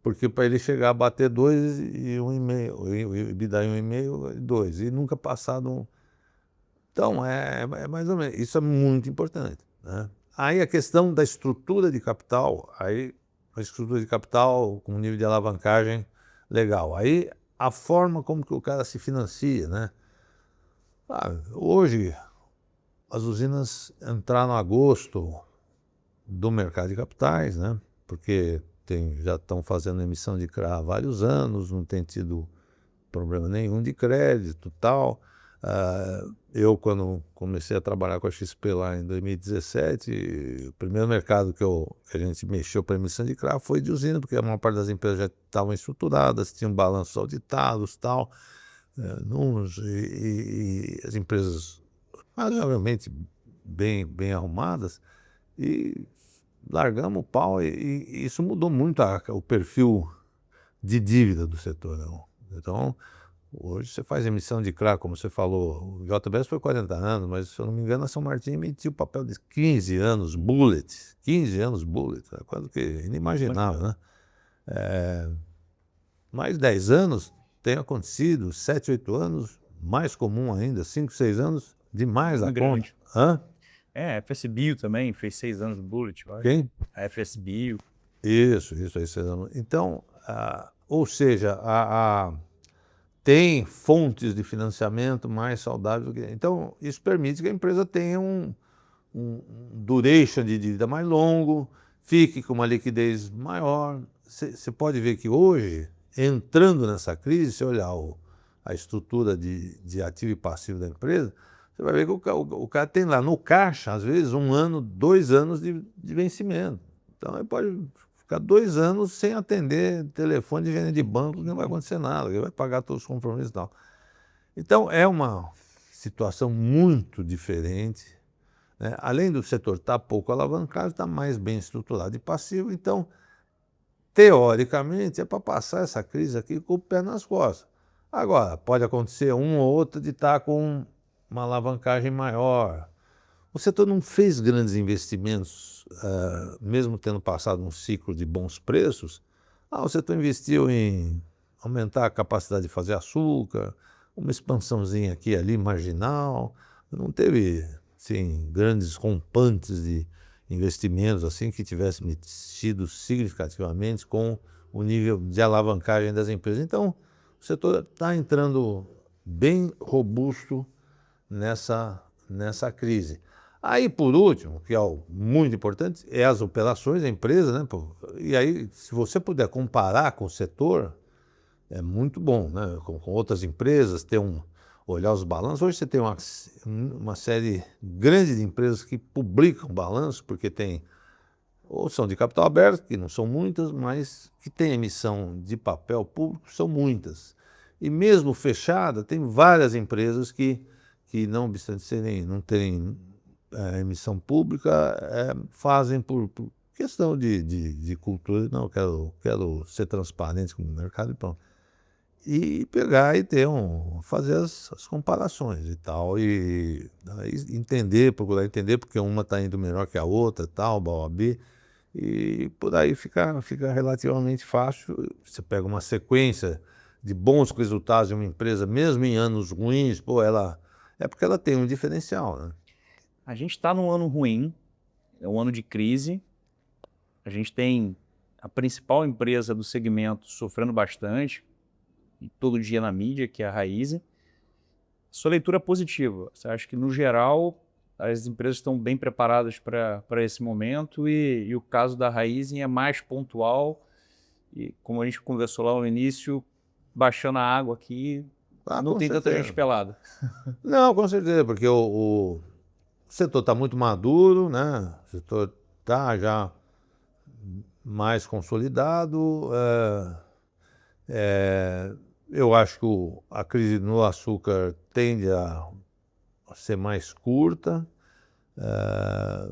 Porque para ele chegar a bater 2 e 1,5, o EBITDA em 1,5 e 2, e nunca passado. Então, é mais ou menos, isso é muito importante, né? Aí a questão da estrutura de capital, aí a estrutura de capital com nível de alavancagem legal. Aí a forma como que o cara se financia, né? Hoje as usinas entraram em agosto, do mercado de capitais, né? Porque já estão fazendo emissão de CRA há vários anos, não tem tido problema nenhum de crédito e tal. Eu, quando comecei a trabalhar com a XP lá em 2017, o primeiro mercado que a gente mexeu para emissão de CRA foi de usina, porque a maior parte das empresas já estavam estruturadas, tinham balanços auditados, tal, números, e as empresas razoavelmente bem arrumadas, e largamos o pau, e isso mudou muito o perfil de dívida do setor, né? Então, hoje você faz emissão de CRA, como você falou, o JBS foi 40 anos, mas se eu não me engano a São Martin emitiu papel de 15 anos bullet, 15 anos bullet, é quase que inimaginável, né? Mais 10 anos tem acontecido, 7, 8 anos, mais comum ainda, 5, 6 anos, demais da conta. Grande. Hã? A FSBio também fez 6 anos do Bullet, eu acho. Quem? A FSBio. Isso aí, 6 anos. Então, ou seja, tem fontes de financiamento mais saudáveis do que... Então, isso permite que a empresa tenha um duration de dívida mais longo, fique com uma liquidez maior. Você pode ver que hoje, entrando nessa crise, se olhar a estrutura de ativo e passivo da empresa, você vai ver que o cara tem lá no caixa, às vezes, 1 ano, 2 anos de vencimento. Então, ele pode ficar 2 anos sem atender telefone de gerente de banco, não vai acontecer nada, ele vai pagar todos os compromissos e tal. Então, é uma situação muito diferente, né? Além do setor estar pouco alavancado, está mais bem estruturado e passivo. Então, teoricamente, é para passar essa crise aqui com o pé nas costas. Agora, pode acontecer um ou outro de estar com uma alavancagem maior. O setor não fez grandes investimentos, mesmo tendo passado um ciclo de bons preços. O setor investiu em aumentar a capacidade de fazer açúcar, uma expansãozinha aqui e ali, marginal. Não teve, assim, grandes rompantes de investimentos assim que tivessem mexido significativamente com o nível de alavancagem das empresas. Então, o setor está entrando bem robusto nessa crise. Aí, por último, que é muito importante, é as operações da empresa, né? E aí, se você puder comparar com o setor, é muito bom, né? Com outras empresas, olhar os balanços. Hoje você tem uma série grande de empresas que publicam balanços, porque ou são de capital aberto, que não são muitas, mas que tem emissão de papel público, são muitas. E mesmo fechada, tem várias empresas que não obstante não terem emissão pública, fazem por questão de cultura. Não, quero ser transparente com o mercado e pronto. E pegar e fazer as comparações e tal, e aí procurar entender, porque uma está indo melhor que a outra, tal, B, e por aí fica relativamente fácil. Você pega uma sequência de bons resultados de uma empresa, mesmo em anos ruins, é porque ela tem um diferencial, né? A gente está num ano ruim, é um ano de crise. A gente tem a principal empresa do segmento sofrendo bastante, e todo dia na mídia, que é a Raízen. Sua leitura é positiva. Você acha que, no geral, as empresas estão bem preparadas para esse momento, e o caso da Raízen é mais pontual, e como a gente conversou lá no início, baixando a água aqui, não tem tanta gente pelada. Não, com certeza, porque o setor está muito maduro, né? O setor está já mais consolidado. Eu acho que a crise no açúcar tende a ser mais curta.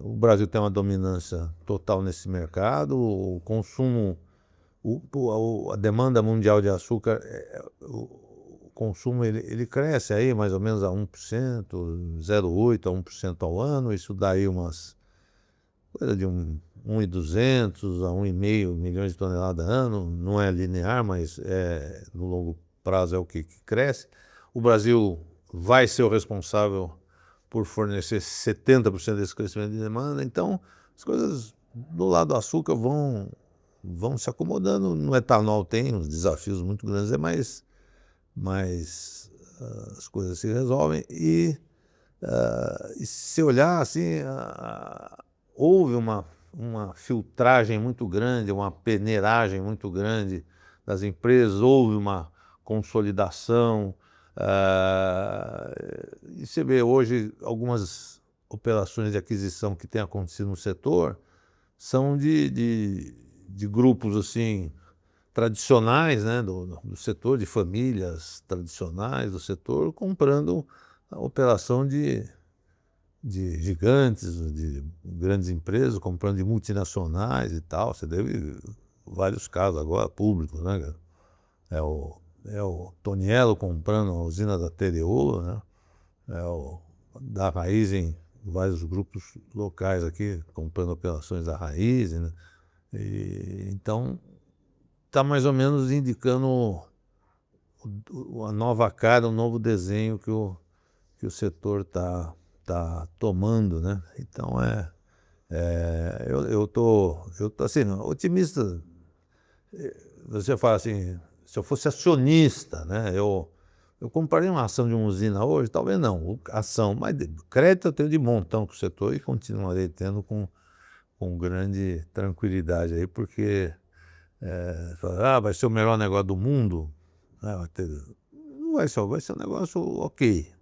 O Brasil tem uma dominância total nesse mercado. O consumo, a demanda mundial de açúcar, o consumo ele cresce aí mais ou menos a 1%, 0,8% a 1% ao ano. Isso dá aí coisa de 1.200 a 1,5 milhões de toneladas ano. Não é linear, mas no longo prazo é o que cresce. O Brasil vai ser o responsável por fornecer 70% desse crescimento de demanda. Então, as coisas do lado do açúcar vão se acomodando. No etanol tem uns desafios muito grandes, mas as coisas se resolvem. E se olhar assim, houve uma filtragem muito grande, uma peneiragem muito grande das empresas, houve uma consolidação. E você vê hoje algumas operações de aquisição que têm acontecido no setor são de grupos assim tradicionais, né, do setor, de famílias tradicionais do setor, comprando a operação de gigantes, de grandes empresas, comprando de multinacionais e tal. Você teve vários casos agora públicos, né, cara? É o Toniello comprando a usina da TDU, né? É o da Raízen, vários grupos locais aqui comprando operações da Raízen, né? Então, está mais ou menos indicando a nova cara, o novo desenho que o setor está tomando, né? Então, eu tô assim, otimista. Você fala assim, se eu fosse acionista, né, eu compraria uma ação de uma usina hoje? Talvez não, ação, mas crédito eu tenho de montão com o setor e continuarei tendo com grande tranquilidade aí, porque vai ser o melhor negócio do mundo, né? Não vai ser, vai ser um negócio ok,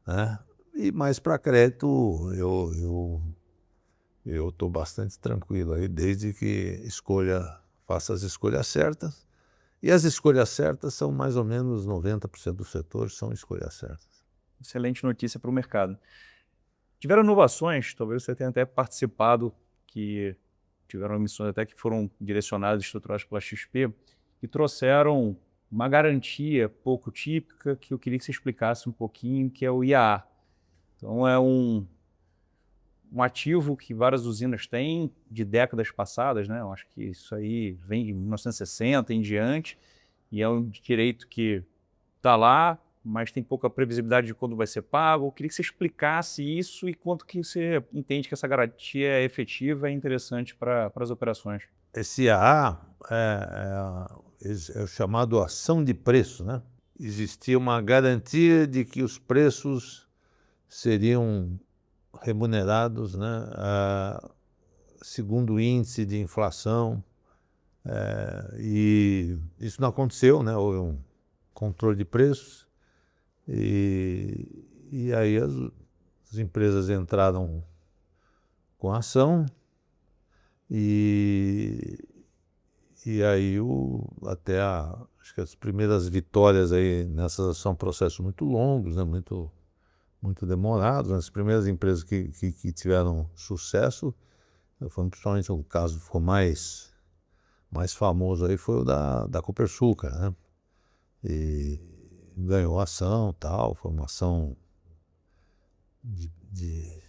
né? E mais para crédito eu estou bastante tranquilo aí, desde que faça as escolhas certas. E as escolhas certas são mais ou menos 90% do setor são escolhas certas. Excelente notícia para o mercado. Tiveram inovações, talvez você tenha até participado, que tiveram emissões até que foram direcionadas e estruturadas pela XP, e trouxeram uma garantia pouco típica que eu queria que você explicasse um pouquinho, que é o IAA. Então é um ativo que várias usinas têm de décadas passadas, né? Eu acho que isso aí vem de 1960 em diante, e é um direito que está lá, mas tem pouca previsibilidade de quando vai ser pago. Eu queria que você explicasse isso e quanto que você entende que essa garantia é efetiva e interessante para as operações. Esse AA é o chamado ação de preço, né? Existia uma garantia de que os preços seriam remunerados, né, segundo o índice de inflação, e isso não aconteceu, né? Houve um controle de preços e aí as empresas entraram com a ação e aí acho que as primeiras vitórias aí nessas são processos muito longos, né? Muito demorados. As primeiras empresas que tiveram sucesso, foi principalmente o caso que ficou mais famoso aí, foi o da Copersucar, né? E ganhou ação, tal, foi uma ação de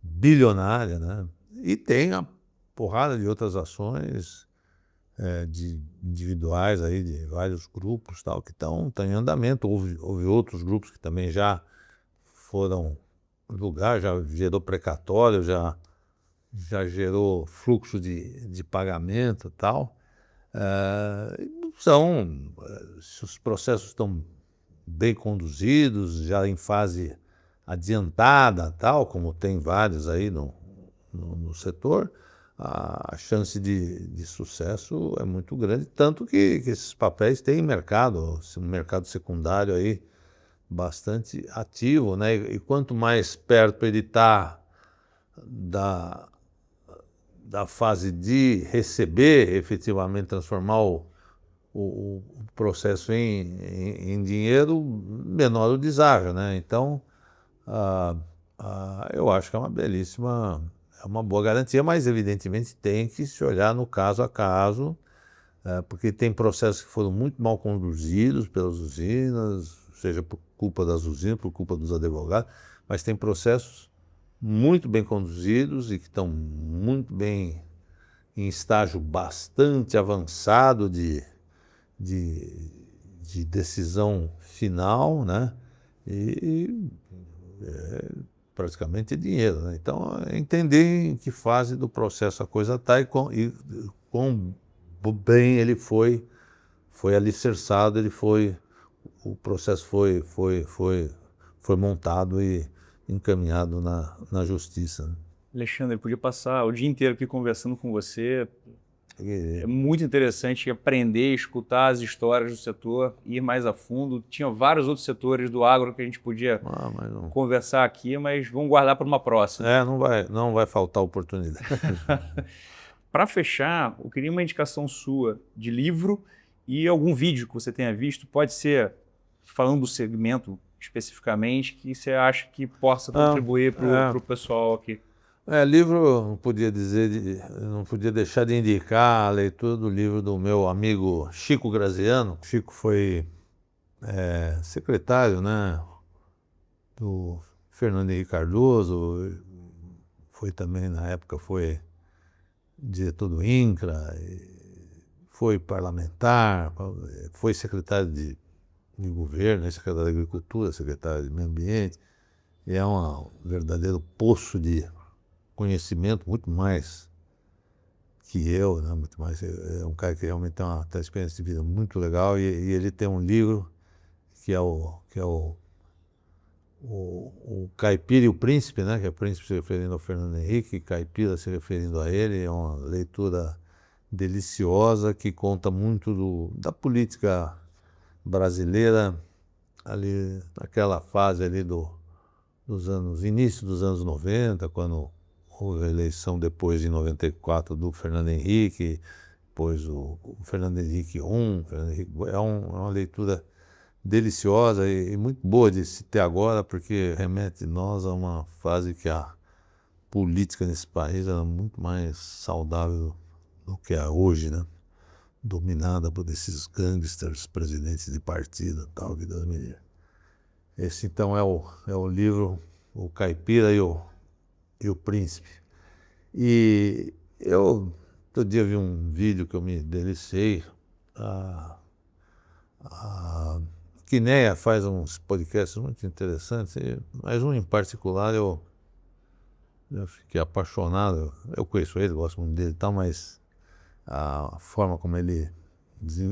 bilionária, né? E tem a porrada de outras ações de individuais aí, de vários grupos, tal, que estão em andamento. Houve outros grupos que também já foram lugar, já gerou precatório, já gerou fluxo de pagamento e tal. Se os processos estão bem conduzidos, já em fase adiantada, tal, como tem vários aí no setor, a chance de sucesso é muito grande, tanto que esses papéis têm mercado, um mercado secundário aí bastante ativo, né? E quanto mais perto ele está da fase de receber, efetivamente transformar o processo em dinheiro, menor o deságio, né? Então, eu acho que é uma boa garantia, mas evidentemente tem que se olhar no caso a caso, porque tem processos que foram muito mal conduzidos pelas usinas, seja por culpa das usinas, por culpa dos advogados, mas tem processos muito bem conduzidos e que estão muito bem em estágio bastante avançado de decisão final, né? E praticamente dinheiro, né? Então, é entender em que fase do processo a coisa está e quão bem ele foi alicerçado, o processo foi montado e encaminhado na justiça, né? Alexandre, eu podia passar o dia inteiro aqui conversando com você. É muito interessante aprender, escutar as histórias do setor, ir mais a fundo. Tinha vários outros setores do agro que a gente podia conversar aqui, mas vamos guardar para uma próxima. Não vai faltar oportunidade. Para fechar, eu queria uma indicação sua de livro e algum vídeo que você tenha visto. Pode ser falando do segmento especificamente, que você acha que possa contribuir para o pessoal aqui. Livro, não podia deixar de indicar a leitura do livro do meu amigo Chico Graziano. Chico foi secretário, né, do Fernando Henrique Cardoso, foi também, na época, foi diretor do INCRA, foi parlamentar, foi secretário de governo, secretário de Agricultura, secretário de Meio Ambiente, e é um verdadeiro poço de conhecimento, muito mais que eu, né? Muito mais. É um cara que realmente tem uma experiência de vida muito legal, e ele tem um livro que é o Caipira e o Príncipe, né? Que é o Príncipe se referindo ao Fernando Henrique, Caipira se referindo a ele. É uma leitura deliciosa que conta muito da política brasileira ali naquela fase ali início dos anos 90, quando houve a eleição depois de 94 do Fernando Henrique, depois o Fernando Henrique I. É uma leitura deliciosa e muito boa de se ter agora, porque remete nós a uma fase que a política nesse país era muito mais saudável do que é hoje, né? Dominada por esses gangsters, presidentes de partido, tal, que Deus me livre. Esse então é o livro, o Caipira e o Príncipe. E eu outro dia vi um vídeo que eu me deliciei. A Quineia faz uns podcasts muito interessantes, mas um em particular eu fiquei apaixonado. Eu conheço ele, gosto muito dele e tal, mas a forma como ele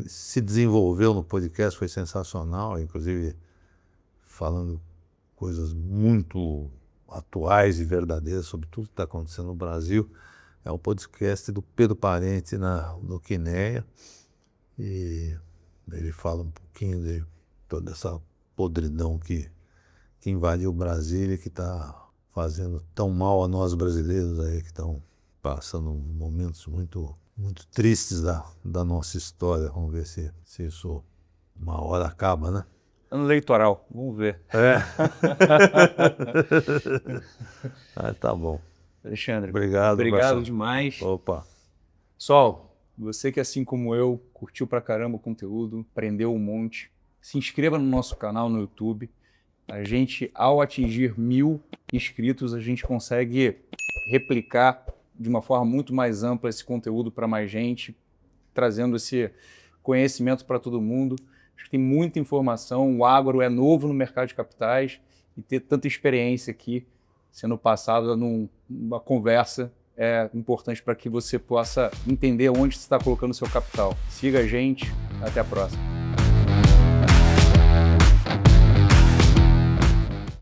se desenvolveu no podcast foi sensacional, inclusive falando coisas muito atuais e verdadeiras sobre tudo que está acontecendo no Brasil. É um podcast do Pedro Parente no Quineia, e ele fala um pouquinho de toda essa podridão que invadiu Brasília e que está fazendo tão mal a nós brasileiros aí, que estão passando momentos muito, muito tristes da nossa história. Vamos ver se isso uma hora acaba, né? Ano eleitoral, vamos ver. Tá bom. Alexandre, obrigado demais. Opa. Pessoal, você que assim como eu, curtiu pra caramba o conteúdo, aprendeu um monte, se inscreva no nosso canal no YouTube. A gente, ao atingir 1000 inscritos, a gente consegue replicar de uma forma muito mais ampla esse conteúdo para mais gente, trazendo esse conhecimento para todo mundo. Acho que tem muita informação, o agro é novo no mercado de capitais, e ter tanta experiência aqui, sendo passada numa conversa, é importante para que você possa entender onde você está colocando o seu capital. Siga a gente, até a próxima.